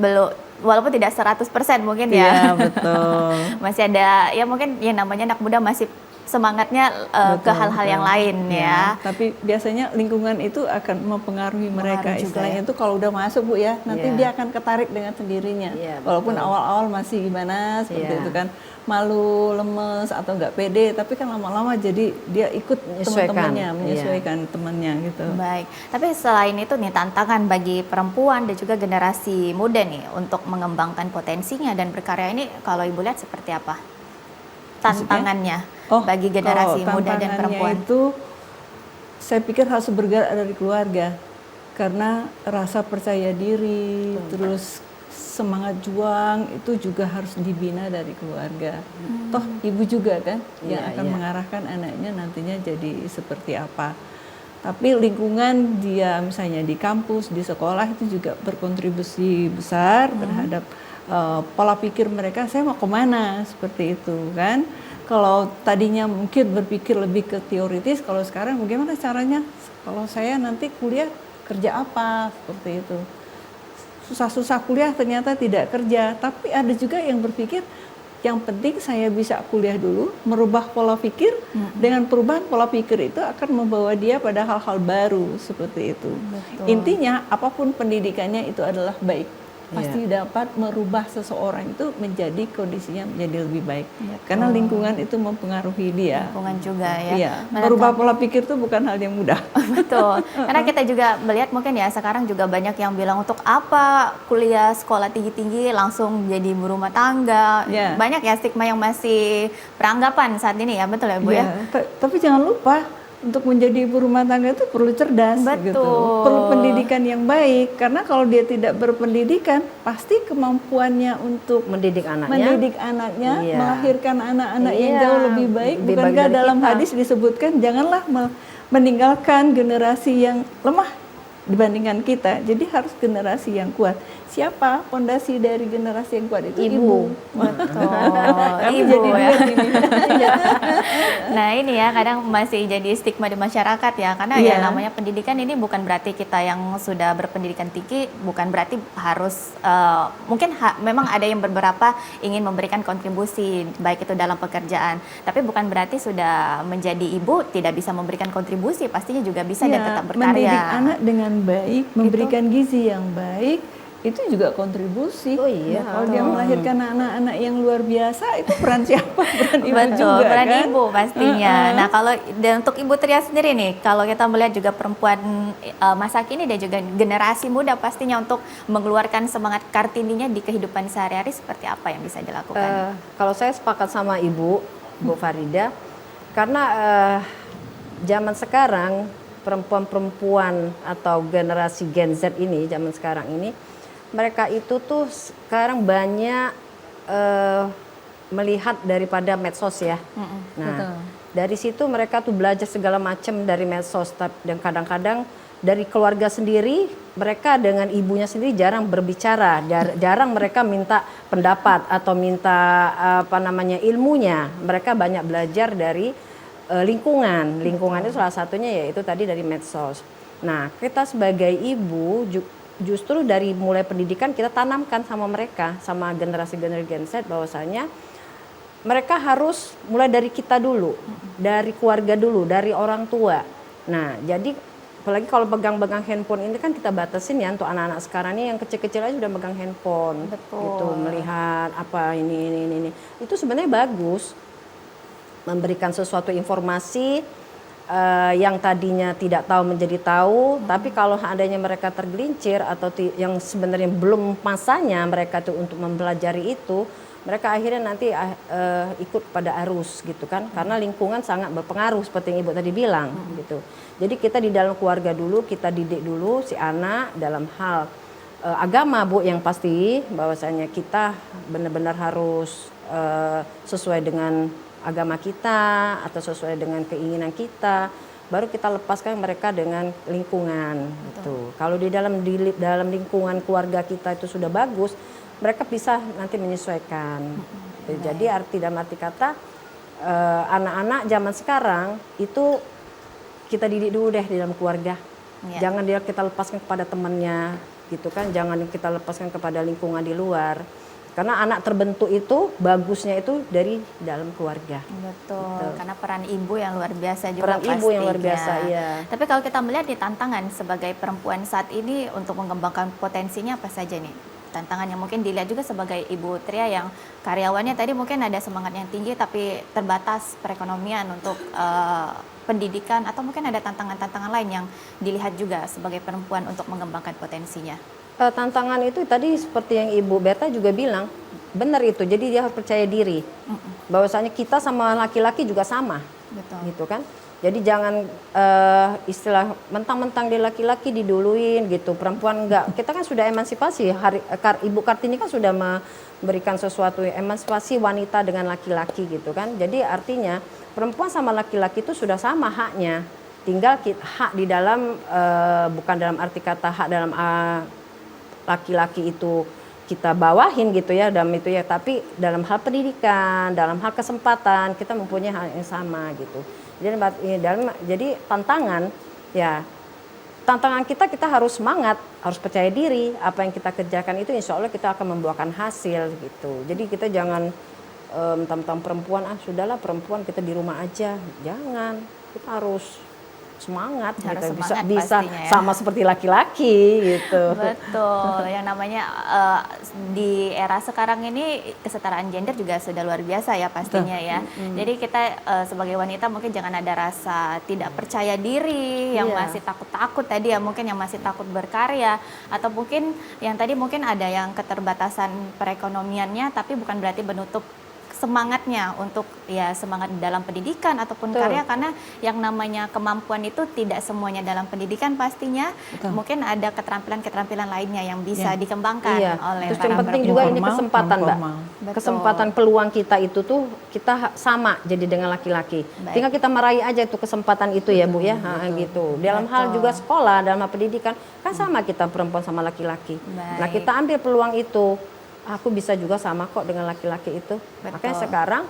Belum, walaupun tidak 100% mungkin ya. Iya, betul. Masih ada, ya mungkin yang namanya anak muda masih semangatnya ke hal-hal yang lain ya. Tapi biasanya lingkungan itu akan mempengaruhi mereka. Istilahnya itu kalau udah masuk Bu ya, nanti dia akan ketarik dengan sendirinya. Walaupun awal-awal masih gimana seperti itu kan, malu, lemes atau nggak pede, tapi kan lama-lama jadi dia ikut teman-temannya, menyesuaikan temannya gitu. Baik, tapi selain itu nih tantangan bagi perempuan dan juga generasi muda nih untuk mengembangkan potensinya dan berkarya ini, kalau Ibu lihat seperti apa tantangannya bagi generasi muda dan perempuan? Itu saya pikir harus bergerak dari keluarga, karena rasa percaya diri, terus semangat juang itu juga harus dibina dari keluarga. Toh ibu juga kan yang akan mengarahkan anaknya nantinya jadi seperti apa. Tapi lingkungan dia misalnya di kampus, di sekolah itu juga berkontribusi besar terhadap pola pikir mereka, saya mau kemana, seperti itu kan. Kalau tadinya mungkin berpikir lebih ke teoritis, kalau sekarang bagaimana caranya kalau saya nanti kuliah kerja apa, seperti itu. Susah-susah kuliah ternyata tidak kerja, tapi ada juga yang berpikir yang penting saya bisa kuliah dulu, merubah pola pikir, dengan perubahan pola pikir itu akan membawa dia pada hal-hal baru seperti itu. Betul. Intinya apapun pendidikannya itu adalah baik, pasti dapat merubah seseorang itu menjadi kondisinya menjadi lebih baik. Karena lingkungan itu mempengaruhi dia. Lingkungan juga ya. Iya. Merubah pola pikir itu bukan hal yang mudah. Betul. Karena kita juga melihat mungkin ya sekarang juga banyak yang bilang untuk apa kuliah sekolah tinggi-tinggi langsung jadi ibu rumah tangga. Banyak ya stigma yang masih beranggapan saat ini ya, betul ya Bu ya? Tapi jangan lupa untuk menjadi ibu rumah tangga itu perlu cerdas, gitu. Perlu pendidikan yang baik, karena kalau dia tidak berpendidikan, pasti kemampuannya untuk mendidik anaknya, melahirkan anak-anak yang jauh lebih baik. Bukankah dalam hadis disebutkan janganlah meninggalkan generasi yang lemah dibandingkan kita, jadi harus generasi yang kuat. Siapa fondasi dari generasi yang kuat itu? Ibu. Betul. Ibu ya. Nah ini ya kadang masih jadi stigma di masyarakat ya, karena ya namanya pendidikan ini bukan berarti kita yang sudah berpendidikan tinggi bukan berarti harus mungkin memang ada yang beberapa ingin memberikan kontribusi baik itu dalam pekerjaan, tapi bukan berarti sudah menjadi ibu tidak bisa memberikan kontribusi, pastinya juga bisa dan tetap berkarya. Mendidik anak dengan baik, memberikan gizi yang baik, itu juga kontribusi. Kalau dia melahirkan anak-anak yang luar biasa, itu peran siapa? Peran ibu juga peran kan? ibu pastinya. Nah kalau dan untuk Ibu Tria sendiri nih, kalau kita melihat juga perempuan masa kini dan juga generasi muda pastinya untuk mengeluarkan semangat Kartininya di kehidupan sehari-hari, seperti apa yang bisa dilakukan? Kalau saya sepakat sama Bu Farida, karena zaman sekarang perempuan-perempuan atau generasi Gen Z ini, zaman sekarang ini, mereka itu tuh sekarang banyak melihat daripada medsos ya. Nah, dari situ mereka tuh belajar segala macam dari medsos, dan kadang-kadang dari keluarga sendiri, mereka dengan ibunya sendiri jarang berbicara, jarang mereka minta pendapat atau minta ilmunya. Mereka banyak belajar dari lingkungan. Lingkungan itu salah satunya yaitu tadi dari medsos. Nah, kita sebagai ibu justru dari mulai pendidikan kita tanamkan sama mereka, sama generasi-generasi Gen Z, bahwasanya mereka harus mulai dari kita dulu, dari keluarga dulu, dari orang tua. Nah, jadi apalagi kalau pegang-pegang handphone ini kan kita batasin ya untuk anak-anak sekarang ini yang kecil-kecil aja sudah megang handphone. Gitu, melihat apa ini. Itu sebenarnya bagus, memberikan sesuatu informasi yang tadinya tidak tahu menjadi tahu, tapi kalau adanya mereka tergelincir atau yang sebenarnya belum masanya mereka tuh untuk mempelajari itu, mereka akhirnya nanti ikut pada arus gitu kan, karena lingkungan sangat berpengaruh seperti yang Ibu tadi bilang gitu. Jadi kita di dalam keluarga dulu, kita didik dulu si anak dalam hal agama Bu, yang pasti bahwasanya kita benar-benar harus sesuai dengan agama kita atau sesuai dengan keinginan kita, baru kita lepaskan mereka dengan lingkungan gitu. Kalau di dalam lingkungan keluarga kita itu sudah bagus, mereka bisa nanti menyesuaikan. Jadi dalam arti kata anak-anak zaman sekarang itu kita didik dulu deh di dalam keluarga. Jangan kita lepaskan kepada temannya gitu kan, jangan kita lepaskan kepada lingkungan di luar. Karena anak terbentuk itu bagusnya itu dari dalam keluarga. Betul, karena peran ibu yang luar biasa juga Peran pastinya. ibu yang luar biasa, iya. Tapi kalau kita melihat di tantangan sebagai perempuan saat ini untuk mengembangkan potensinya apa saja nih? Tantangan yang mungkin dilihat juga sebagai Ibu Tria yang karyawannya tadi mungkin ada semangat yang tinggi tapi terbatas perekonomian untuk pendidikan, atau mungkin ada tantangan-tantangan lain yang dilihat juga sebagai perempuan untuk mengembangkan potensinya. Tantangan itu tadi seperti yang Ibu Berta juga bilang, benar itu. Jadi dia harus percaya diri. Bahwasanya kita sama laki-laki juga sama. Betul. Gitu kan? Jadi jangan istilah mentang-mentang dia laki-laki diduluin gitu. Perempuan enggak. Kita kan sudah emansipasi. Ibu Kartini kan sudah memberikan sesuatu emansipasi wanita dengan laki-laki gitu kan. Jadi artinya perempuan sama laki-laki itu sudah sama haknya. Tinggal hak di dalam bukan dalam arti kata hak dalam laki-laki itu kita bawahin gitu ya dalam itu ya, tapi dalam hal pendidikan, dalam hal kesempatan kita mempunyai hal yang sama gitu. Jadi tantangan kita harus semangat, harus percaya diri, apa yang kita kerjakan itu insya Allah kita akan membuahkan hasil gitu. Jadi kita jangan mentang-mentang perempuan, sudahlah perempuan kita di rumah aja, jangan, kita harus semangat, harus gitu. semangat bisa pastinya, ya. sama seperti laki-laki gitu. Betul, yang namanya di era sekarang ini kesetaraan gender juga sudah luar biasa ya pastinya ya. Jadi kita sebagai wanita mungkin jangan ada rasa tidak percaya diri, yang masih takut-takut tadi ya, mungkin yang masih takut berkarya, atau mungkin yang tadi mungkin ada yang keterbatasan perekonomiannya, tapi bukan berarti menutup semangatnya untuk ya semangat dalam pendidikan ataupun karya, karena yang namanya kemampuan itu tidak semuanya dalam pendidikan pastinya. Mungkin ada keterampilan-keterampilan lainnya yang bisa dikembangkan oleh Terus yang penting juga ini kesempatan, Mbak. Betul. Kesempatan peluang kita itu tuh kita sama jadi dengan laki-laki. Tinggal kita meraih aja itu kesempatan itu ya, Bu ya. Gitu. Dalam hal juga sekolah, dalam hal pendidikan kan sama kita perempuan sama laki-laki. Nah, kita ambil peluang itu. Aku bisa juga sama kok dengan laki-laki itu. Makanya sekarang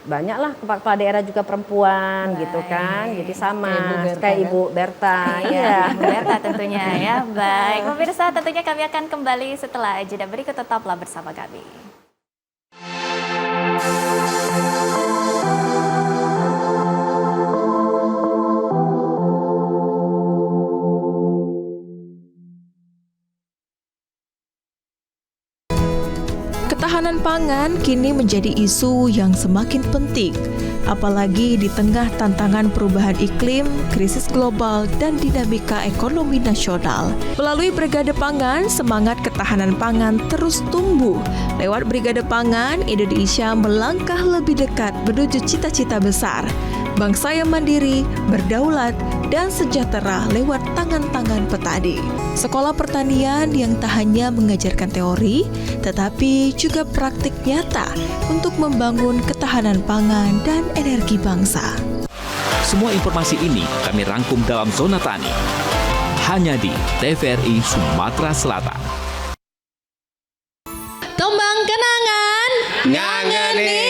banyaklah kepala daerah juga perempuan gitu kan. Jadi sama kayak Ibu Berta. Iya, Ibu Berta tentunya ya. Baik, pemirsa, tentunya kami akan kembali setelah jeda berikut, tetaplah bersama kami. Ketahanan pangan kini menjadi isu yang semakin penting, apalagi di tengah tantangan perubahan iklim, krisis global, dan dinamika ekonomi nasional. Melalui Brigade Pangan, semangat ketahanan pangan terus tumbuh. Lewat Brigade Pangan, Indonesia melangkah lebih dekat menuju cita-cita besar. Bangsa yang mandiri, berdaulat, dan sejahtera lewat tangan-tangan petani. Sekolah pertanian yang tak hanya mengajarkan teori, tetapi juga praktik nyata untuk membangun ketahanan pangan dan energi bangsa. Semua informasi ini kami rangkum dalam Zona Tani. Hanya di TVRI Sumatera Selatan. Tombang kenangan, ngangeni.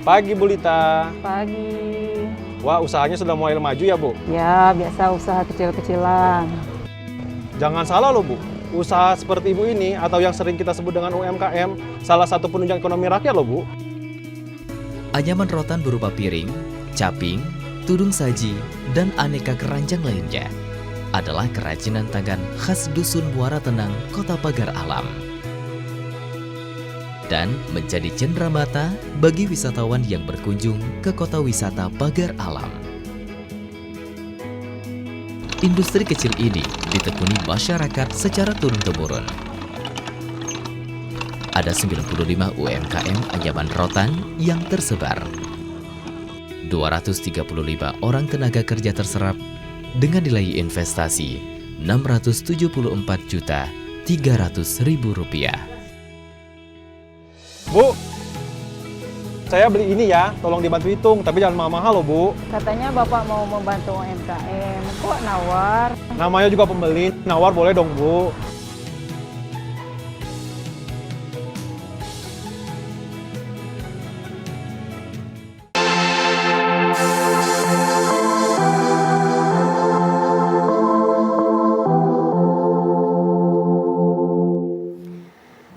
Pagi Bu Lita. Pagi. Wah, usahanya sudah mulai maju ya Bu? Ya, biasa usaha kecil-kecilan. Jangan salah loh Bu, usaha seperti Ibu ini atau yang sering kita sebut dengan UMKM, salah satu penunjang ekonomi rakyat loh Bu. Anyaman rotan berupa piring, caping, tudung saji, dan aneka keranjang lainnya adalah kerajinan tangan khas Dusun Muara Tenang, Kota Pagar Alam. Dan menjadi cenderamata bagi wisatawan yang berkunjung ke kota wisata Pagar Alam. Industri kecil ini ditekuni masyarakat secara turun-temurun. Ada 95 UMKM anyaman rotan yang tersebar. 235 orang tenaga kerja terserap dengan nilai investasi Rp674.300.000. Bu, saya beli ini ya, tolong dibantu hitung, tapi jangan mahal-mahal loh Bu. Katanya Bapak mau membantu UMKM, kok nawar? Namanya juga pembeli, nawar boleh dong Bu.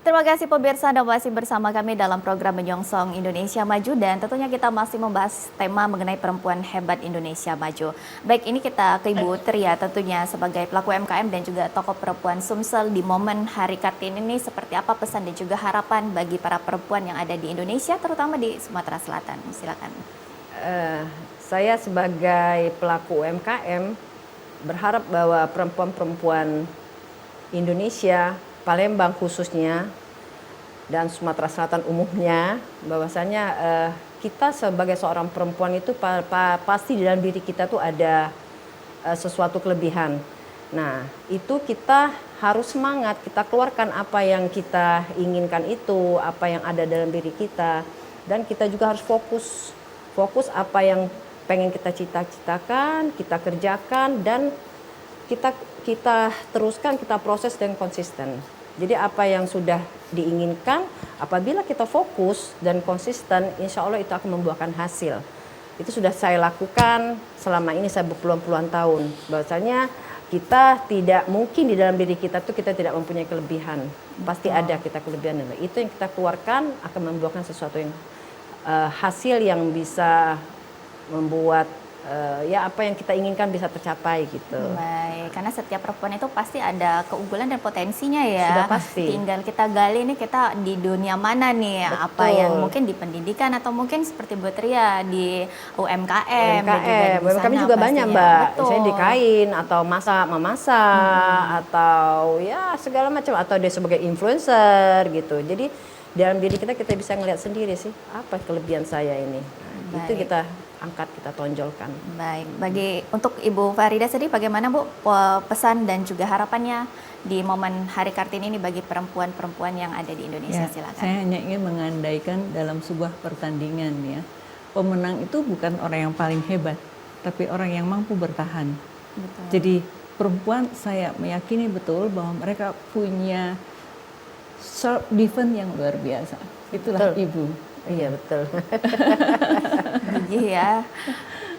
Terima kasih pemirsa, Anda masih bersama kami dalam program Menyongsong Indonesia Maju dan tentunya kita masih membahas tema mengenai perempuan hebat Indonesia Maju. Baik, ini kita ke Ibu Tria tentunya sebagai pelaku UMKM dan juga tokoh perempuan Sumsel di momen Hari Kartini ini seperti apa pesan dan juga harapan bagi para perempuan yang ada di Indonesia terutama di Sumatera Selatan. Silakan. Saya sebagai pelaku UMKM berharap bahwa perempuan-perempuan Indonesia, Palembang khususnya, dan Sumatera Selatan umumnya, bahwasanya kita sebagai seorang perempuan itu pasti di dalam diri kita tuh ada sesuatu kelebihan. Nah, itu kita harus semangat, kita keluarkan apa yang kita inginkan itu, apa yang ada dalam diri kita, dan kita juga harus fokus apa yang pengen kita cita-citakan, kita kerjakan, dan kita teruskan, kita proses dengan konsisten. Jadi apa yang sudah diinginkan, apabila kita fokus dan konsisten, insya Allah itu akan membuahkan hasil. Itu sudah saya lakukan selama ini, saya berpuluhan-puluhan tahun. Bahwasanya kita tidak mungkin di dalam diri kita tuh kita tidak mempunyai kelebihan. Pasti ada kita kelebihan. Itu yang kita keluarkan akan membuahkan sesuatu yang hasil yang bisa membuat ya apa yang kita inginkan bisa tercapai gitu. Baik, karena setiap perempuan itu pasti ada keunggulan dan potensinya ya. Sudah pasti. Tinggal kita gali nih kita di dunia mana nih. Betul. Apa yang mungkin di pendidikan atau mungkin seperti Bu Tria di UMKM. Dan juga di UMKM sana juga banyak Mbak. Betul. Misalnya di kain atau memasak atau ya segala macam, atau dia sebagai influencer gitu. Jadi dalam diri kita bisa ngelihat sendiri sih apa kelebihan saya ini. Nah, itu kita angkat, kita tonjolkan. Baik, untuk Ibu Farida sendiri bagaimana Bu pesan dan juga harapannya di momen Hari Kartini ini bagi perempuan-perempuan yang ada di Indonesia? Silakan. Saya hanya ingin mengandaikan dalam sebuah pertandingan ya, pemenang itu bukan orang yang paling hebat, tapi orang yang mampu bertahan. Betul. Jadi perempuan saya meyakini betul bahwa mereka punya self defense yang luar biasa. Itulah Betul. Ibu. Iya betul. Iya,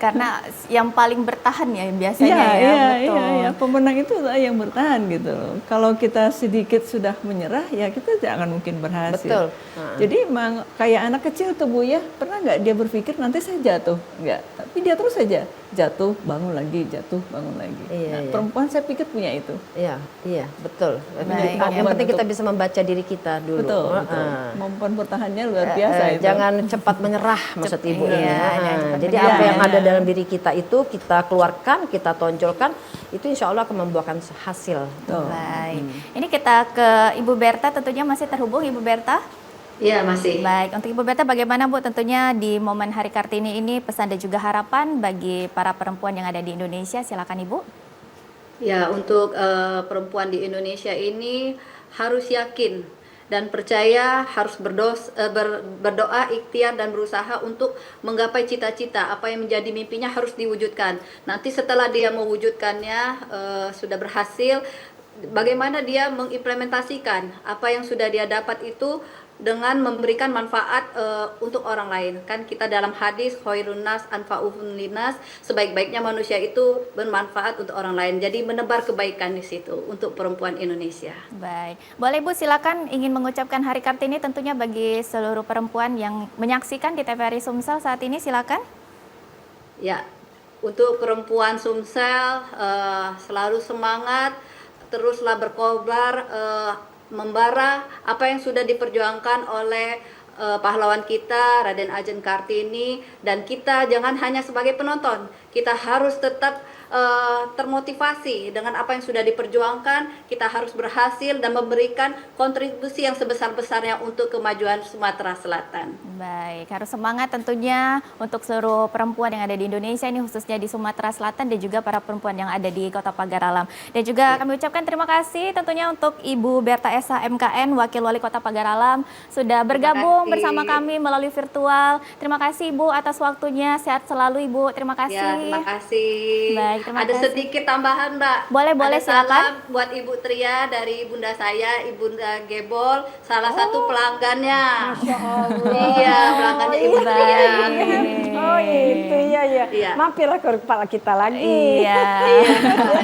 karena yang paling bertahan ya biasanya Iya, pemenang itu yang bertahan gitu loh. Kalau kita sedikit sudah menyerah ya kita tidak akan mungkin berhasil. Betul. Jadi emang kayak anak kecil tuh Bu ya, pernah nggak dia berpikir nanti saya jatuh? Enggak, tapi dia terus saja jatuh, bangun lagi, jatuh, bangun lagi. Iya. Perempuan saya pikir punya itu. Iya, betul. Baik. Yang penting kita bisa membaca diri kita dulu. Betul. Kemampuan bertahannya luar biasa itu. Jangan cepat menyerah maksud Ibu ini. Jadi menyerah. apa yang ada dalam diri kita itu kita keluarkan, kita tonjolkan, itu insya Allah akan membuahkan hasil. Baik. Ini kita ke Ibu Berta, tentunya masih terhubung Ibu Berta? Iya, masih. Baik, untuk Ibu Berta bagaimana Bu tentunya di momen Hari Kartini ini pesan dan juga harapan bagi para perempuan yang ada di Indonesia? Silakan Ibu. Ya, untuk perempuan di Indonesia ini harus yakin dan percaya, harus berdoa, ikhtiar dan berusaha untuk menggapai cita-cita. Apa yang menjadi mimpinya harus diwujudkan. Nanti setelah dia mewujudkannya sudah berhasil, bagaimana dia mengimplementasikan apa yang sudah dia dapat itu dengan memberikan manfaat untuk orang lain. Kan kita dalam hadis khairun nas anfa'uhum linnas, sebaik-baiknya manusia itu bermanfaat untuk orang lain. Jadi menebar kebaikan di situ untuk perempuan Indonesia. Baik, boleh Bu silakan ingin mengucapkan Hari Kartini tentunya bagi seluruh perempuan yang menyaksikan di TVRI Sumsel saat ini, silakan. Ya, untuk perempuan Sumsel selalu semangat, teruslah berkobar, membara apa yang sudah diperjuangkan oleh pahlawan kita Raden Ajeng Kartini, dan kita jangan hanya sebagai penonton, kita harus tetap termotivasi dengan apa yang sudah diperjuangkan. Kita harus berhasil dan memberikan kontribusi yang sebesar-besarnya untuk kemajuan Sumatera Selatan. Baik, harus semangat tentunya untuk seluruh perempuan yang ada di Indonesia ini, khususnya di Sumatera Selatan dan juga para perempuan yang ada di Kota Pagar Alam. Dan juga kami ucapkan terima kasih tentunya untuk Ibu Berta Esa MKN, Wakil Wali Kota Pagar Alam, sudah bergabung bersama kami melalui virtual. Terima kasih Ibu atas waktunya, sehat selalu Ibu, terima kasih. Ya, terima kasih. Baik, terima ada kasih. sedikit tambahan Mbak. Boleh ada silakan. Salam buat Ibu Tria dari Bunda saya, Ibunda Gebol, salah satu pelanggannya. Masya Allah. Iya, pelanggannya Ibu Tria. Oh itu ya. Mampirlah ke kepala kita lagi. Iya.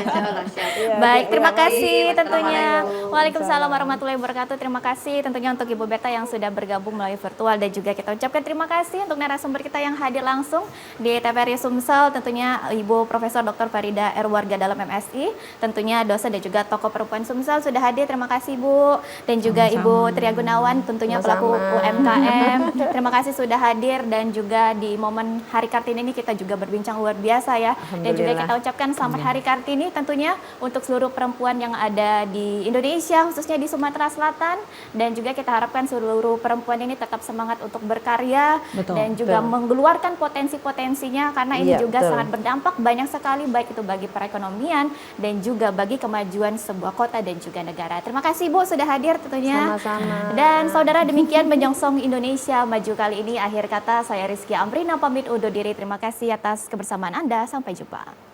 Insya Allah, siap. Baik, terima kasih tentunya. Waalaikumsalam warahmatullahi wabarakatuh. Terima kasih tentunya untuk Ibu Berta yang sudah bergabung melalui virtual, dan juga kita ucapkan terima kasih untuk narasumber kita yang hadir langsung di TVRI Sumsel, tentunya Ibu Profesor Dr. Farida R. Warga dalam MSI, tentunya dosen dan juga tokoh perempuan Sumsel sudah hadir. Terima kasih Bu, dan juga Ibu Tria Gunawan tentunya pelaku UMKM. Terima kasih sudah hadir, dan juga di momen Hari Kartini ini kita juga berbincang luar biasa ya. Dan juga kita ucapkan selamat Hari Kartini tentunya untuk seluruh perempuan yang ada di Indonesia, khususnya di Sumatera Selatan, dan juga kita harapkan seluruh perempuan ini tetap semangat untuk berkarya. Betul, dan juga mengeluarkan potensi-potensinya, karena ini juga sangat berdampak banyak sekali, baik itu bagi perekonomian dan juga bagi kemajuan sebuah kota dan juga negara. Terima kasih Bu sudah hadir tentunya. Sama-sama. Dan saudara, demikian Menyongsong Indonesia Maju kali ini. Akhir kata saya Rizky Amrina pamit undur diri. Terima kasih atas kebersamaan Anda. Sampai jumpa.